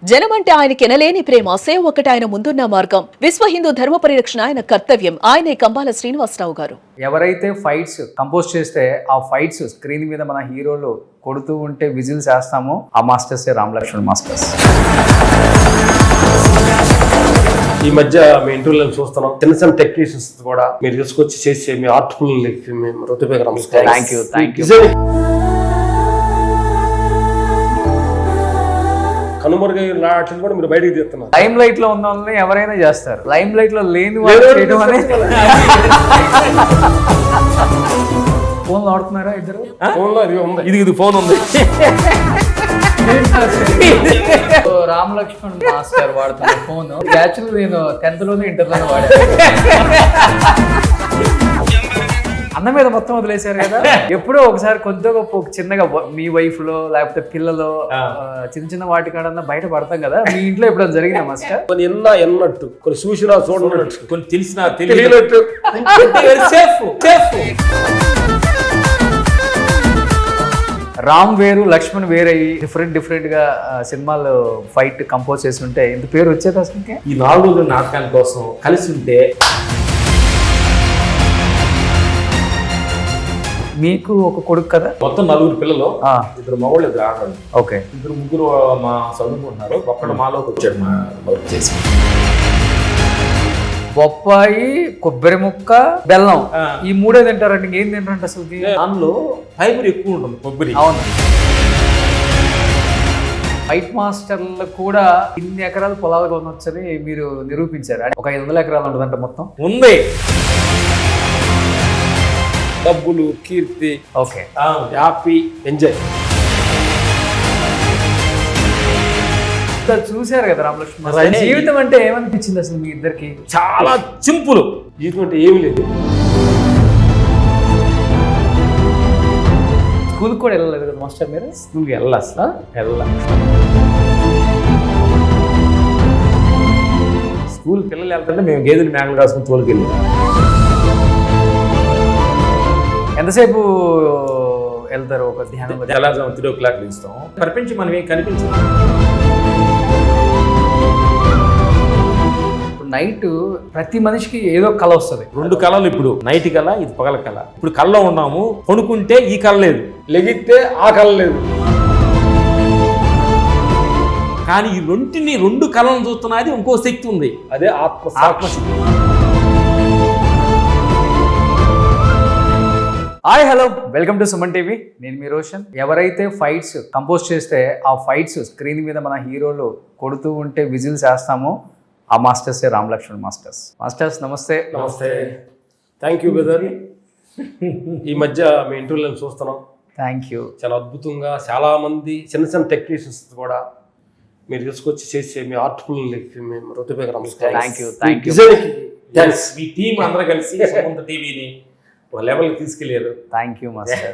జనమంటే ఆయనకి ఎనలేని ప్రేమ, సేవ ఒకటి ఆయన ముందున్న మార్గం. విశ్వ హిందూ ధర్మ పరిరక్షణ ఆయన కర్తవ్యం. ఆయనే కంబాల శ్రీనివాసరావు గారు. ఎవరైతే ఫైట్స్ కంపోజ్ చేస్తే ఆ ఫైట్స్ స్క్రీన్ మీద మన హీరోలు కొడుతూ ఉంటే విజిల్స్ వేస్తామో ఆ మాస్టర్సే రామ్ లక్ష్మణ్ మాస్టర్స్. ఈ మధ్య మీ ఇంటర్వ్యూలను చూస్తున్నాం, చిన్న చిన్న టెక్నీషియన్స్ కూడా మీరు తీసుకొచ్చి చేసే మీ ఆర్ట్ఫుల్ మేము హృదయపూర్వక నమస్కారం. Thank you. కనుమరుగైన నాటిని కూడా మీరు బయటికి తీస్తున్నారు. లైమ్ లైట్ లో ఉన్న వాళ్ళని ఎవరైనా చేస్తారు, లైమ్ లైట్ లో లేని వాళ్ళు చేయడం అనేది. ఫోన్ వాడుతున్నారా ఇద్దరు? ఫోన్ లో ఇది ఉంది, ఇది ఫోన్ ఉంది. రామ్ లక్ష్మణ్ మాస్టర్ వాడుతున్న ఫోన్ యాక్చువల్లీ నేను 10th లోనే ఇంటర్లోనే వాడాను. అన్న మీద మొత్తం వదిలేశారు కదా. ఎప్పుడో ఒకసారి కొద్దిగా గొప్ప చిన్నగా మీ వైఫ్ లో లేకపోతే పిల్లలో చిన్న చిన్న వాటి కాడన్నా బయట పడతాం కదా. మీ ఇంట్లో ఎప్పుడో జరిగిందా మాస్టర్? కొన్ని ఎన్నట్టు, కొన్ని చూసినా చూడనట్టు, కొన్ని తెలిసినా తెలియనట్టు. రామ్ వేరు లక్ష్మణ్ వేరు అయ్యి డిఫరెంట్ గా సినిమాలు ఫైట్ కంపోజ్ చేసి ఉంటే ఇంత పేరు వచ్చేది అసలు. ఈ 4 రోజుల నాటకాల కోసం కలిసి ఉంటే. మీకు ఒక కొడుకు కదా? మొత్తం 4 పిల్లలు, 2 మగవాళ్ళు 2 ఆడవాళ్ళు. ఓకే. 2 మా చదువుకుంటున్నారు. ఒక్కడు మాలోకి వచ్చాడు మా వర్క్ చేసి. బొప్పాయి, కొబ్బరి ముక్క, బెల్లం, ఈ 3 తింటారండి. ఇంకేం తింటారంటే అసలు దానిలో ఫైబర్ ఎక్కువ ఉంటుంది, కొబ్బరి. అవును. ఫైట్ మాస్టర్లు కూడా ఇన్ని ఎకరాలు పొలాలు కొనొచ్చని మీరు నిరూపించారు. ఒక 500 ఎకరాలు ఉంటుందంట మొత్తం. ఉంది. డబ్బులు, కీర్తి, ఓకే, హ్యాపీ, ఎంజాయ్. చూశారు కదా రామ్ లక్ష్మణ్. జీవితం అంటే ఏమనిపించింది అసలు మీ ఇద్దరికి? చాలా సింపుల్. జీవితం అంటే ఏమి లేదు. స్కూల్కి కూడా వెళ్ళలేదు కదా మాస్టర్ మీరు? స్కూల్కి వెళ్ళా అసలు స్కూల్ పిల్లలు వెళ్తుంటే మేము గేదెలు మేకలు కాసుకుని తోలుకెళ్ళి. ఎంతసేపు వెళ్తారు? ఒక ధ్యానం. తెల్లారుజాము 3 o'clock తీస్తాం. ప్రపంచం మనం ఏం కనిపించదు. నైట్ ప్రతి మనిషికి ఏదో కళ వస్తుంది. 2 కళలు. ఇప్పుడు నైట్ కళ, ఇది పగల కళ. ఇప్పుడు కళలో ఉన్నాము, కొనుక్కుంటే ఈ కళ లేదు, లెగిస్తే ఆ కళ లేదు. కానీ ఈ 2 కళలను చూస్తున్నది ఇంకో శక్తి ఉంది, అదే ఆత్మశక్తి. Hi, hello, welcome to Suman TV. నేను మీ రోషన్. ఎవరైతే ఫైట్స్ కంపోజ్ చేస్తే ఆ ఫైట్స్ స్క్రీన్ మీద మన హీరోలు కొడుతూ ఉంటే విజిల్స్ వేస్తామో ఆ మాస్టర్సే రామ్ లక్ష్మణ్ మాస్టర్స్. మాస్టర్స్ నమస్తే. నమస్తే. Thank you brother. ఈ మధ్య మీ ఇంటర్వ్యూలను చూస్తున్నాం. Thank you. చాలా అద్భుతంగా, చాలా మంది చిన్న టెక్నీషియన్స్ కూడా మీరు తీసుకొచ్చి చేసే మీ ఆర్ట్ఫుల్ మేము హృదయపూర్వక నమస్కారం. Thank you. మీ టీం అందరూ కలిసి సుమంత్ టీవీని ఒక లెవెల్కి తీసుకెళ్ళారు. Thank you master.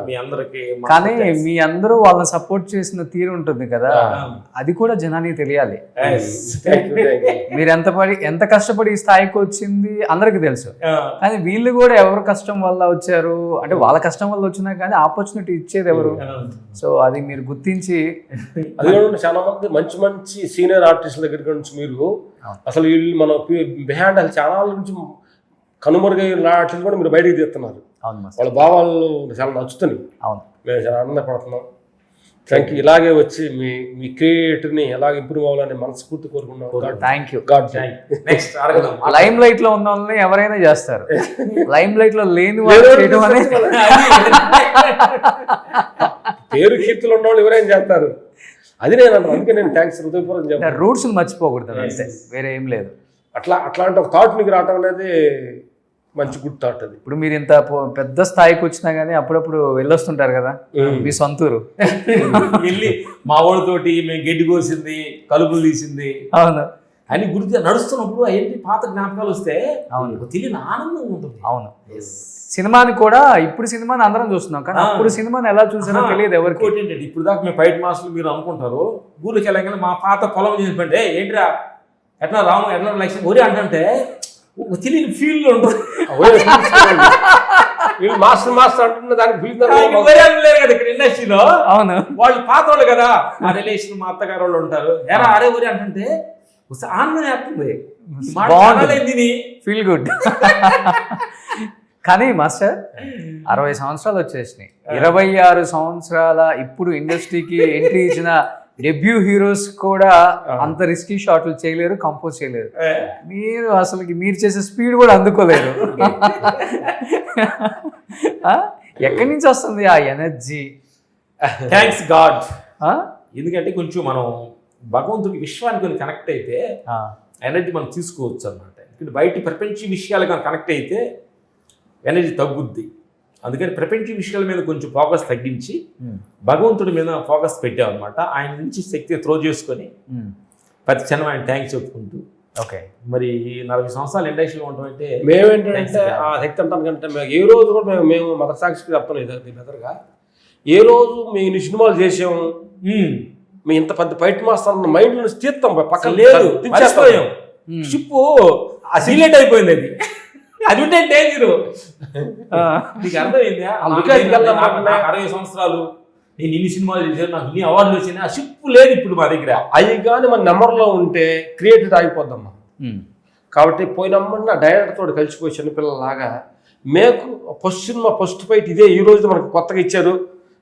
మీ అందరికి. కానీ మీ అందరూ వాళ్ళని సపోర్ట్ చేసిన తీరు ఉంటుంది కదా, అది కూడా జనానికి తెలియాలి. మీరు ఎంత కష్టపడి ఈ స్థాయికి వచ్చింది అందరికి తెలుసు. కానీ వీళ్ళు కూడా ఎవరు కష్టం వల్ల వచ్చారు అంటే వాళ్ళ కష్టం వల్ల వచ్చినా కానీ ఆపర్చునిటీ ఇచ్చేది ఎవరు? సో అది మీరు గుర్తించి. అది చాలా మంది మంచి సీనియర్ ఆర్టిస్టుల దగ్గర నుంచి మీరు అసలు వీళ్ళు మన బిహైండ్ అసలు చాలా నుంచి కనుమరుగైన నాటిని కూడా మీరు బయటికి తీస్తున్నారు. వాళ్ళ భావాలు చాలా నచ్చుతున్నాయి. అవును, మేము చాలా ఆనందపడుతున్నాం. Thank you. ఇలాగే వచ్చి మీ క్రియేటివ్ని ఎలాగ ఇంప్రూవ్ అవ్వాలని మనస్ఫూర్తి కోరుకున్నాం. Thank you. నెక్స్ట్ అడగదాం. లైమ్ లైట్ లో ఉన్న వాళ్ళని ఎవరైనా చేస్తారు, లైమ్ లైట్ లో లేని వాళ్ళు చేయడం అనేది. పేరు కీర్తులు ఉన్న వాళ్ళు ఎవరైనా చేస్తారు, అది నేను అంటాను. అందుకే నేను థ్యాంక్స్ హృదయపూర్వకం చెప్తాను. రూట్స్ మర్చిపోకూడదు అంతే, వేరే ఏం లేదు. అట్లాంటి ఒక థాట్ మీకు రావటం అనేది మంచి గుడ్ థాట్. అది ఇప్పుడు మీరు ఇంత పెద్ద స్థాయికి వచ్చినా కానీ అప్పుడప్పుడు వెళ్ళొస్తుంటారు కదా మీ సొంతూరు. వెళ్ళి మా వాడితోటి మేము గడ్డి కోసింది, కలుపులు తీసింది, అవును అని గుర్తు నడుస్తున్నప్పుడు అవన్నీ పాత జ్ఞాపకాలు వస్తే అవును తెలియని ఆనందం ఉంటుంది. అవును. సినిమాని కూడా ఇప్పుడు సినిమాని అందరం చూస్తున్నాం కానీ అప్పుడు సినిమాని ఎలా చూసినా తెలియదు ఎవరికి. ఏంటంటే ఇప్పుడు దాకా మేము ఫైట్ మాస్టర్లు మీరు అనుకుంటారు, ఊరికి వెళ్ళగానే మా పాత పొలం చేసిపోతే ఏంటిరా ఎట్లా రాము ఎట్లా లక్ష్యం ఒరి అంటే తెలియని ఫీల్డ్లో ఉంటుంది. వీళ్ళు మాస్టర్ మాస్టర్ అంటున్న దానికి పిలుస్తారు లేరు కదా ఇక్కడ ఇండస్ట్రీలో. అవును, వాళ్ళు పాత వాళ్ళు కదా, మా రిలేషన్ మా అత్తగారు వాళ్ళు ఉంటారు. ఎరా అరే ఊరి అంటుంటే ఆనందం వేస్తుంది. Feel good. కానీ మాస్టర్ 60 సంవత్సరాలు వచ్చేసినాయి, 26 సంవత్సరాల ఇప్పుడు ఇండస్ట్రీకి ఎంట్రీ ఇచ్చిన డెబ్యూ హీరోస్ కూడా అంత రిస్కీ షాట్లు చేయలేరు, కంపోజ్ చేయలేరు. మీరు అసలు మీరు చేసే స్పీడ్ కూడా అందుకోలేరు. ఎక్కడి నుంచి వస్తుంది ఆ ఎనర్జీ? Thanks God. ఎందుకంటే కొంచెం మనం భగవంతుడి విశ్వానికి కొన్ని కనెక్ట్ అయితే ఎనర్జీ మనం తీసుకోవచ్చు అన్నమాట. ఎందుకంటే బయట ప్రపంచ విషయాలు కానీ కనెక్ట్ అయితే ఎనర్జీ తగ్గుద్ది. అందుకని ప్రపంచ విషయాల మీద కొంచెం ఫోకస్ తగ్గించి భగవంతుడి మీద ఫోకస్ పెట్టామన్నమాట. ఆయన నుంచి శక్తి త్రో చేసుకొని ప్రతి క్షణం ఆయన థ్యాంక్స్ చెప్పుకుంటూ. ఓకే, మరి 40 సంవత్సరాలు ఇండస్ట్రీలో ఉండటం అంటే మేమేంటంటే ఆ శక్తి అంటాం కంటే మేము ఏ రోజు కూడా మేము మత సాక్షికి చెప్తాం బెదర్గా, ఏ రోజు మేము ఇన్ని సినిమాలు చేసాము, మేము ఇంత పెద్ద ఫైట్ మాస్టర్ అన్న మైండ్ నుంచి తీర్థం పక్కన లేదు, షిప్ అసిలేట్ అయిపోయింది. అది అది ఉంటే డేంజరు. నీకు అర్థమైందా? 60 సంవత్సరాలు నేను ఇన్ని సినిమాలు చేశాను, నాకు ఇన్ని అవార్డులు వచ్చినాయి, ఆ షిప్ లేదు ఇప్పుడు మా దగ్గర. అవి కానీ మన నెంబర్లో ఉంటే క్రియేటివ్ ఆగిపోద్దమ్మా. కాబట్టి పోయినమ్మన్న డైరెక్టర్తో కలిసిపోయి చిన్నపిల్లలాగా మేకు ఫస్ట్ సినిమా ఫస్ట్ ఫైట్ ఇదే, ఈ రోజు మనకు కొత్తగా ఇచ్చారు,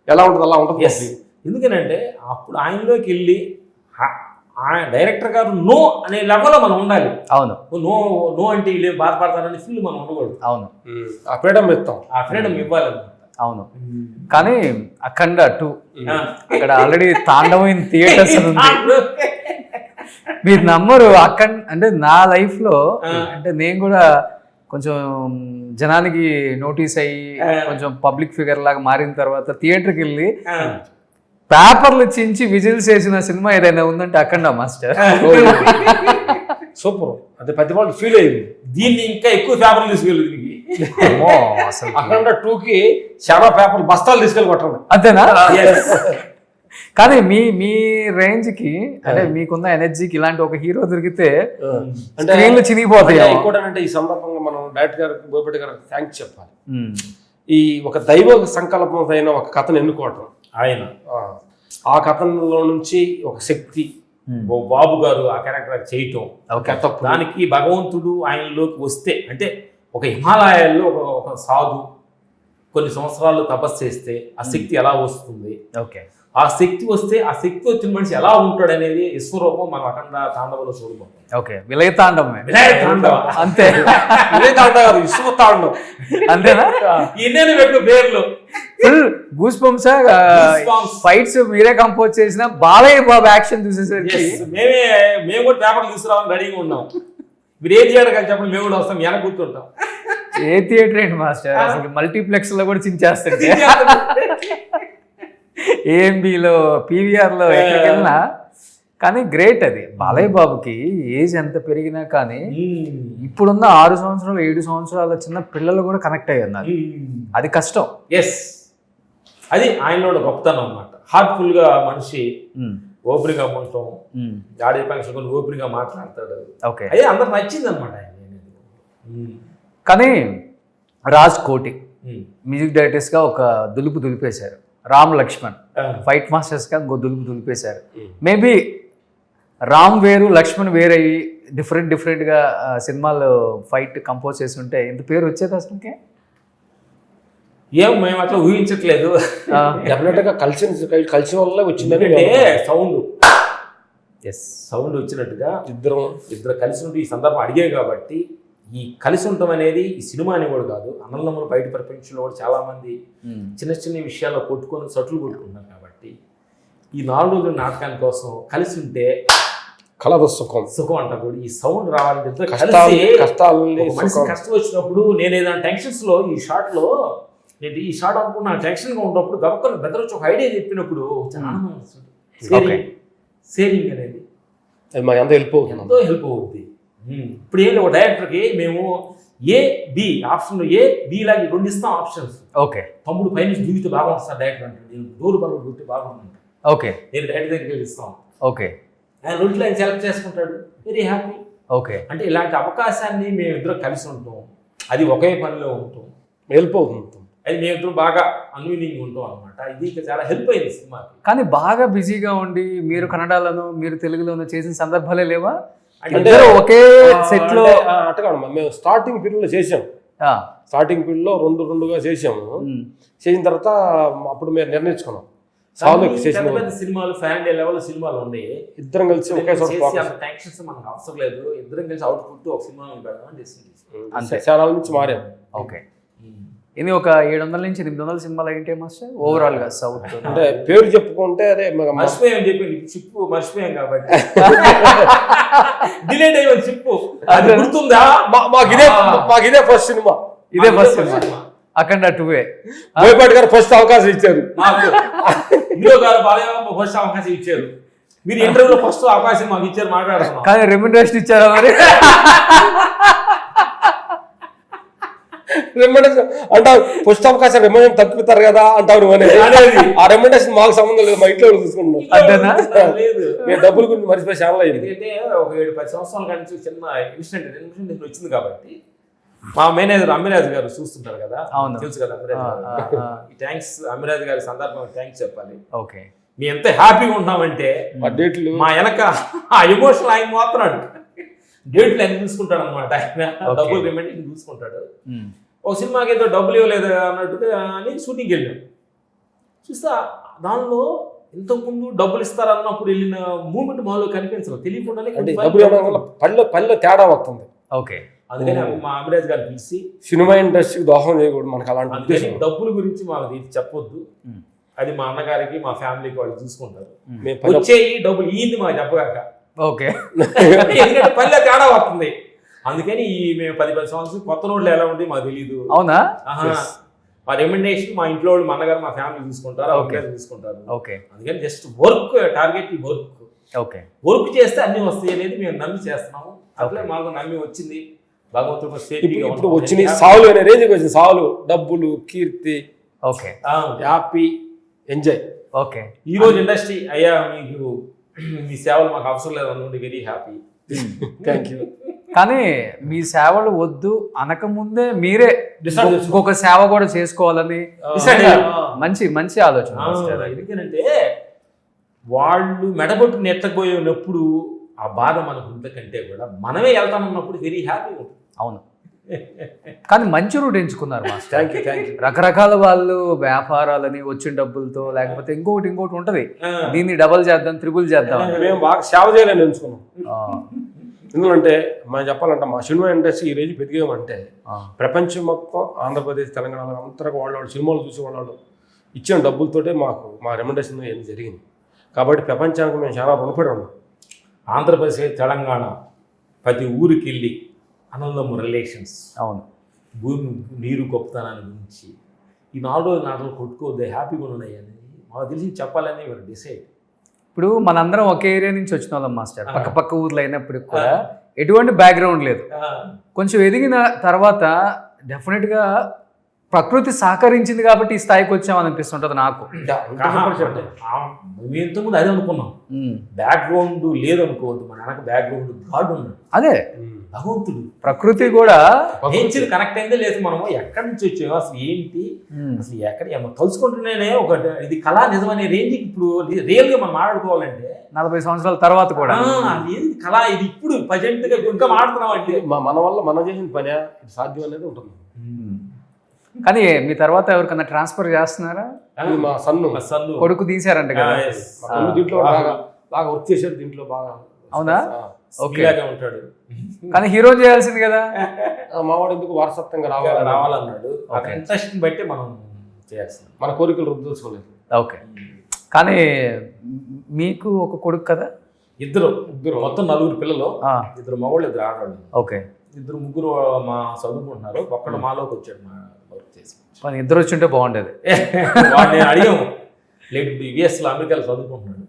ఎలా ఉంటుంది అలా ఉంటుంది. ఎందుకనంటే అప్పుడు ఆయనలోకి వెళ్ళి ఆయన డైరెక్టర్ గారు నో అనే లెవెల్లో మనం ఉండాలి. అవును, నో నో అంటే వీళ్ళు బాధపడతారని ఫీల్ మనం ఉండకూడదు. అవును, ఆ ఫ్రీడమ్ ఇస్తాం, ఆ ఫ్రీడమ్ ఇవ్వాలన్నమాట. అవును. కానీ అఖండ 2 అక్కడ ఆల్రెడీ తాండవం థియేటర్స్ ఉంది. మీరు నమ్మరు, అంటే నా లైఫ్లో అంటే నేను కూడా కొంచెం జనానికి నోటీస్ అయ్యి కొంచెం పబ్లిక్ ఫిగర్ లాగా మారిన తర్వాత థియేటర్కి వెళ్ళి పేపర్లు చించి విజిల్స్ వేసిన సినిమా ఏదైనా ఉందంటే అఖండ మాస్టర్. సూపర్. అంటే ప్రతి వాళ్ళు ఫీల్ అయ్యింది. దీన్ని ఇంకా ఎక్కువ పేపర్లు తీసుకెళ్ళి అఖండ 2కి చాలా పేపర్లు బస్తాలు తీసుకెళ్ళి కొట్టండి. అంతేనా? కానీ మీ రేంజ్ కి అంటే మీకున్న ఎనర్జీకి ఇలాంటి ఒక హీరో దొరికితే అంటే చినిగిపోతాయి. ఇంకోటంటే ఈ సందర్భంగా మనం డైరెక్టర్ గారికి, బోయపాటి గారికి థ్యాంక్స్ చెప్పాలి. ఈ ఒక దైవ సంకల్పం అయిన ఒక కథను ఎన్నుకోవటం, ఆయన ఆ కథలో నుంచి ఒక శక్తి బాబు గారు ఆ క్యారెక్టర్ చేయటం, దానికి భగవంతుడు ఆయనలోకి వస్తే అంటే ఒక హిమాలయాల్లో ఒక సాధు కొన్ని సంవత్సరాలు తపస్సు చేస్తే ఆ శక్తి ఎలా వస్తుంది, ఓకే, ఆ శక్తి వస్తే ఆ శక్తి వచ్చిన మనిషి ఎలా ఉంటాడు అనేది విశ్వరూపం మనం అఖండ తాండవంలో చూడబోతాం. ఓకే, విలయ తాండవమే. అంతే, విలయ తాండవం, విశ్వ తాండవం. అంతేనా? ఇన్నేను పెట్టు పేర్లు. ఫుల్ గూస్ బంప్స్ ఫైట్స్ మీరే కంపోజ్ చేసిన బాలయ్య బాబు యాక్షన్ చూసేసరికి మేము కూడా పేపర్లు తీసుకురావాలని రెడీగా ఉన్నాం. మీరు ఏ థియేటర్ కలిసి చెప్పండి, మేము కూడా వస్తాం, వెనక కూర్చుంటాం. ఏ థియేటర్ ఏంటి మాస్టర్, అసలు మల్టీప్లెక్స్ లో కూడా చించేస్తుంది. ఏఎంబిలో, పీవీఆర్లో ఎక్కడికి వెళ్ళినా. కానీ గ్రేట్ అది. బాలయ్య బాబుకి ఏజ్ ఎంత పెరిగినా కానీ ఇప్పుడున్న 6 సంవత్సరాలు 7 సంవత్సరాల చిన్న పిల్లలు కూడా కనెక్ట్ అయ్యారు నాకు. అది కష్టం. ఎస్, అది ఆయనలో గొప్పతనం అన్నమాట. హార్ట్ఫుల్ గా మనిషి ఓపెన్ గా ఉండటం, ఆడే ఫంక్షన్ కొన్ని ఓపెన్ గా మాట్లాడతాడు. ఓకే, అదే అందరు నచ్చింది అనమాట ఆయన. కానీ రాజ్ కోటి మ్యూజిక్ డైరెక్టర్స్ గా ఒక దులుపు దులిపేశారు. రామ్ లక్ష్మణ్ ఫైట్ మాస్టర్స్ గా ఇంకో దులుపు దులిపేశారు. మేబీ రామ్ వేరు, లక్ష్మణ్ వేరయ్యి డిఫరెంట్ గా సినిమాలు ఫైట్ కంపోజ్ చేసి ఉంటే ఇంత పేరు వచ్చేది అసలుకే. ఏం మేము అట్లా ఊహించట్లేదు. డెఫినెట్ గా కలిసి వల్ల వచ్చిందంటే సౌండ్ వచ్చినట్టుగా ఇద్దరు కలిసి ఉంటే ఈ సందర్భం అడిగాయి. కాబట్టి ఈ కలిసి ఉండటం అనేది ఈ సినిమా అని కూడా కాదు, అన్నదమ్ములు బయట ప్రపంచంలో కూడా చాలా మంది చిన్న చిన్న విషయాల్లో కొట్టుకొని సట్లు కొట్టుకుంటున్నారు. కాబట్టి ఈ 4 రోజుల నాటకాని కోసం కలిసి ఉంటే కలదు సుఖం అంటారు కూడా. ఈ సౌండ్ రావాలంటే కష్టం వచ్చినప్పుడు నేను ఏదైనా టెన్షన్స్ లో ఈ షార్ట్ లో నేను ఈ షార్ట్ అనుకున్నా టెన్షన్ గా ఉన్నప్పుడు గబక్కలు బెదర్ వచ్చి ఒక ఐడియా చెప్పినప్పుడు ఆనందం వస్తుంది. సేవింగ్ అనేది మాకు ఎంతో హెల్ప్ అవుతుంది. ఇప్పుడు ఏం ఒక డైరెక్టర్కి మేము A B option, A B లాగా 2 ఇస్తాం ఆప్షన్స్. ఓకే, తమ్ముడు పైనుంచి దూకితే బాగుంటుంది సార్ డైరెక్టర్ అంటే, నేను డోర్ బలం దూకితే బాగుంటుంది. ఓకే, నేను డైరెక్టర్ దగ్గరికి వెళ్ళి ఇస్తాం. ఓకే, ఆయన 2 ఆయన సెలెక్ట్ చేసుకుంటాడు, వెరీ హ్యాపీ. ఓకే, అంటే ఇలాంటి అవకాశాన్ని మేము ఇద్దరు కలిసి ఉంటాం, అది ఒకే పనిలో ఉంటాం, హెల్ప్ అవుతుంది. అది మేమిద్దరం బాగా అన్యూనింగ్ ఉంటాం అనమాట. ఇది ఇక చాలా హెల్ప్ అయింది సినిమాకి. కానీ బాగా బిజీగా ఉండి మీరు కన్నడలోను మీరు తెలుగులోను చేసిన సందర్భాలే లేవా? అంటే ఇద్దరు ఒకే సెట్ లో అట్టగా మేము స్టార్టింగ్ పీరియడ్ లో చేసాం. స్టార్టింగ్ పీరియడ్ లో రెండుగా చేసాము. చేసిన తర్వాత అప్పుడు మేము నిర్ణయించుకున్నాం పెద్ద సినిమాలు ఫ్యామిలీ లెవెల్ సినిమాలు ఉన్నాయి, ఇద్దరం కలిసి ఒకే టెన్షన్స్ మనకు అవసరం లేదు, ఇద్దరం కలిసి అవుట్పుట్ ఒక సినిమా పెడదామని అంతే. ఛానల్ నుంచి మారాం. ఓకే, ఇది ఒక 700 నుంచి 800 సినిమాలు ఏంటి మాస్టర్ ఓవరాల్ గా సౌత్? అంటే పేరు చెప్పుకుంటే అదే మర్చిపోయాం చెప్పి చిప్పు మర్చిపోయాం కాబట్టి డిలేట్ అయ్యి చిప్పు అది గుర్తుందా? మాకు ఇదే ఫస్ట్ సినిమా. ఇదే ఫస్ట్ సినిమా అఖండ 2 బోయపాటి గారు ఫస్ట్ అవకాశం ఇచ్చారు మాకు. హీరో గారు బాలయ్య ఫస్ట్ అవకాశం ఇచ్చారు, మీరు ఇంటర్వ్యూలో ఫస్ట్ అవకాశం మాకు ఇచ్చారు మాట్లాడుతున్నాం. కానీ రెమ్యునరేషన్ ఇచ్చారా మరి? రెమ్యునరేషన్ అంటారు, ఫస్ట్ అవకాశం రెమ్యునరేషన్ తగ్గుతారు కదా అంటారు. ఆ రెమ్యునరేషన్ మాకు సంబంధం లేదు, మా ఇంట్లో చూసుకుంటాం. అంతేనా? లేదు, మేము డబ్బుల గురించి మర్చిపోయి చాలా అయింది. ఎందుకంటే ఒక 7-10 సంవత్సరాల నుంచి చిన్న ఇన్సిడెంట్ వచ్చింది కాబట్టి మా మేనేజర్ అమ్మిరాజు గారు చూస్తుంటారు కదా, తెలుసు కదా అమ్మిరాజు గారు. థ్యాంక్స్ అమ్మిరాజు గారి సందర్భంగా థ్యాంక్స్ చెప్పాలి. ఓకే, మేము ఎంత హ్యాపీగా ఉన్నామంటే డేట్లు మా వెనక ఆ ఎమోషనల్ ఆయన మాత్రాడు, డేట్లు ఆయన చూసుకుంటాడు అనమాట. ఆయన డబ్బులు పేమెంట్ చూసుకుంటాడు. ఒక సినిమాకి ఏదో డబ్బులు ఇవ్వలేదు అన్నట్టుగా అని షూటింగ్కి వెళ్ళాం. చూస్తా దానిలో ఇంతకుముందు డబ్బులు ఇస్తారన్నప్పుడు వెళ్ళిన మూమెంట్ మాలో కనిపించలేదు, తెలియకుండానే డబ్బులు ఇవ్వడం వల్ల పనిలో తేడా వస్తుంది. ఓకే, అందుకని మా అమిరాజ్ గారిని పిలిచి సినిమా ఇండస్ట్రీకి దోహం చేయకూడదు మనకు అలాంటి డబ్బుల గురించి మాకు చెప్పొద్దు, అది మా అన్నగారికి మా ఫ్యామిలీకి వాళ్ళు చూసుకుంటారు, మేము వచ్చేయి డబ్బులు ఈంది మాకు చెప్పగాక. ఓకే, ఎందుకంటే పల్లె తేడా వస్తుంది. అందుకని మేము 10 సంవత్సరాలు కొత్త నోట్లు ఎలా ఉంటే మాకు తెలియదు. అవునా? మా రెమ్యునరేషన్ మా ఇంట్లో వాళ్ళు, మా అన్నగారు మా ఫ్యామిలీ చూసుకుంటారు, అమ్మగారు చూసుకుంటారు. ఓకే, అందుకని just work target work. Okay, work చేస్తే అన్ని వస్తాయి అనేది మేము నమ్మి చేస్తున్నాము. అట్లే మాకు నమ్మి వచ్చింది. భగవంతుడు ఇప్పుడు వచ్చిన సావులు అనే రేంజ్కి వచ్చింది. సావులు, డబ్బులు, కీర్తి, ఓకే, హ్యాపీ, ఎంజాయ్. ఓకే, ఈ రోజు ఇండస్ట్రీ అయ్యా మీకు మీ సేవలు మాకు అవసరం లేదు అనుకోండి, వెరీ హ్యాపీ, థ్యాంక్ యూ. కానీ మీ సేవలు వద్దు అనకముందే మీరే ఇంకొక సేవ కూడా చేసుకోవాలని మంచి మంచి ఆలోచన. ఎందుకంటే వాళ్ళు మెడబొట్టు నెట్టకపోయినప్పుడు ఆ బాధ మనకు ఉంటకంటే కూడా మనమే వెళ్తామన్నప్పుడు వెరీ హ్యాపీ ఉంటుంది. అవును, కానీ మంచి రూట్ ఎంచుకున్నారు master. Thank you, thank you. రకరకాల వాళ్ళు వ్యాపారాలని వచ్చిన డబ్బులతో లేకపోతే ఇంకోటి ఉంటది, దీన్ని డబల్ చేద్దాం, త్రిబుల్ చేద్దాం. మేము బాగా సేవ చేయాలని ఎంచుకున్నాం. ఎందుకంటే మనం చెప్పాలంటే మా సినిమా ఇండస్ట్రీ ఈ రోజు పెరిగామంటే ప్రపంచం మొత్తం ఆంధ్రప్రదేశ్, తెలంగాణ అంతగా వాళ్ళు సినిమాలు చూసి వాళ్ళు ఇచ్చిన డబ్బులతోటే మాకు మా రెమ్యునరేషన్ ఏం జరిగింది. కాబట్టి ప్రపంచానికి మేము చాలా రుణపడి ఉన్నాం. ఆంధ్రప్రదేశ్, తెలంగాణ ప్రతి ఊరికి వెళ్ళి అన్నదమ్ము రిలేషన్స్, అవును, భూమి నీరు గొప్పతనాన్ని గురించి ఈ 4 రోజులు నాటలు కొట్టుకోవద్దు, హ్యాపీగా ఉన్నాయి అని మాకు తెలిసి చెప్పాలని వారు డిసైడ్. ఇప్పుడు మనందరం ఒకే ఏరియా నుంచి వచ్చిన వాళ్ళం మాస్టర్, పక్క ఊర్లో అయినప్పటికి కూడా ఎటువంటి బ్యాక్గ్రౌండ్ లేదు. కొంచెం ఎదిగిన తర్వాత డెఫినెట్గా ప్రకృతి సహకరించింది కాబట్టి ఈ స్థాయికి వచ్చామని అనిపిస్తుంటది నాకు. మేము ఇంతకుముందు అదే అనుకున్నాం, బ్యాక్గ్రౌండ్ లేదు అనుకోవద్దు, మన వెనక బ్యాక్గ్రౌండ్ గాడ్ ఉన్నాడు, అదే భగవంతుడు, ప్రకృతి కూడా నేచర్ కనెక్ట్ అయిందే లేదు. మనము ఎక్కడి నుంచి వచ్చామో అసలు ఏంటి, అసలు ఎక్కడ తలుచుకుంటున్నానే ఒక ఇది కళా నిజం అనే రేంజ్కి ఇప్పుడు రియల్ గా మనం మాట్లాడుకోవాలంటే 40 సంవత్సరాల తర్వాత కూడా ఏది కళ, ఇది ఇప్పుడు ప్రజెంట్ గా ఇంకా మాడుతున్నాం అంటే మన వల్ల మనం చేసిన పని సాధ్యం అనేది ఉంటుంది. కానీ మీ తర్వాత ఎవరికన్నా ట్రాన్స్ఫర్ చేస్తున్నారా? మా సన్ను కొడుకు తీసారంట కదా, దీంట్లో బాగా వర్క్ చేశారు, దీంట్లో బాగా. అవునా? ఓకే, ఉంటాడు. కానీ హీరో చేయాల్సింది కదా, మావాడు ఎందుకు వారసత్వంగా రావాలన్నాడు. ఇంట్రెస్ట్ బట్టి మనం చేయాల్సింది, మన కోరికలు రుద్దుకోలేదు. ఓకే, కానీ మీకు ఒక కొడుకు కదా? ఇద్దరు మొత్తం 4 పిల్లలు, 2 మగవాళ్ళు 2 ఆడవాళ్ళు. ఓకే, 2 ముగ్గురు మా చదువుకుంటున్నారు, ఒక్కడు మాలోకి వచ్చాడు మా వర్క్ చేసి. కానీ ఇద్దరు వచ్చి ఉంటే బాగుండేది. వాడిని అడిగాము, లేదు యుఎస్లో అమెరికాలో చదువుకుంటున్నాడు.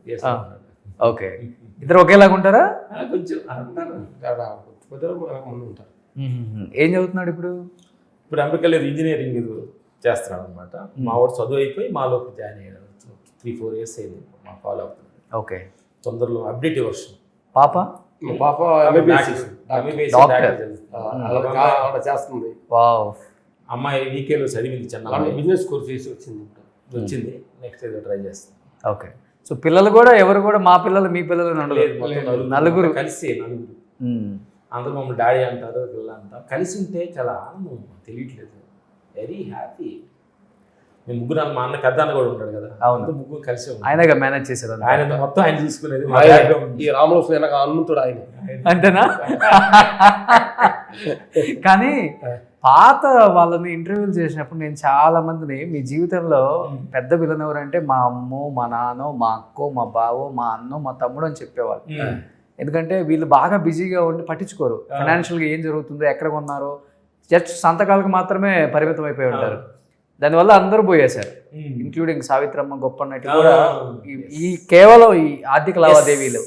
ఓకే, ఇద్దరు ఒకేలాగా ఉంటారా? కొంచెం ముందు ఉంటారు. ఏం చదువుతున్నాడు ఇప్పుడు? ఇప్పుడు అమెరికాలో ఇంజనీరింగ్ చేస్తున్నాడు అనమాట. మా వాడు చదువు అయిపోయి మాలోకి జాయిన్ అయ్యాడు. 3-4 years అయింది మా ఫాలో అవుతున్నాడు. ఓకే, తొందరలో అప్డేట్ వర్షన్. పాప చేస్తుంది. వావ్, అమ్మాయి వీకేలో చదివింది చిన్న అమ్మాయి. బిజినెస్ కోర్స్ చేసి వచ్చింది వచ్చింది. నెక్స్ట్ ఏదో ట్రై చేస్తాం. ఓకే. సో పిల్లలు కూడా ఎవరు కూడా మా పిల్లలు మీ పిల్లలు అని ఉండదు. నలుగురు కలిసి అందరూ మమ్మల్ని డాడీ అంటారు, పిల్లలు అంటారు. కలిసి ఉంటే చాలా ఆనందం, తెలియట్లేదు. Very happy. మేము ముగ్గురు, మా అన్న పెద్ద అన్న కూడా ఉంటాడు కదా, అవును, ముగ్గురు కలిసి ఆయనగా మేనేజ్ చేశారు. ఆయన మొత్తం ఆయన చూసుకునేది. ఈ రామలక్ష్మణ హనుమంతుడు ఆయన అంతేనా? కానీ పాత వాళ్ళని ఇంటర్వ్యూలు చేసినప్పుడు నేను చాలా మందిని, మీ జీవితంలో పెద్ద విలన్ ఎవరంటే మా అమ్మో, మా నాన్నో, మా అక్కో, మా బావో, మా అన్నో, మా తమ్ముడు అని చెప్పేవాళ్ళు. ఎందుకంటే వీళ్ళు బాగా బిజీగా ఉండి పట్టించుకోరు ఫైనాన్షియల్గా ఏం జరుగుతుందో, ఎక్కడ కొన్నారో, జస్ట్ సంతకాలకు మాత్రమే పరిమితం అయిపోయి ఉంటారు. దానివల్ల అందరూ పోయేశారు, ఇంక్లూడింగ్ సావిత్రమ్మ, గొప్ప నటి కూడా ఈ కేవలం ఈ ఆర్థిక లావాదేవీలు.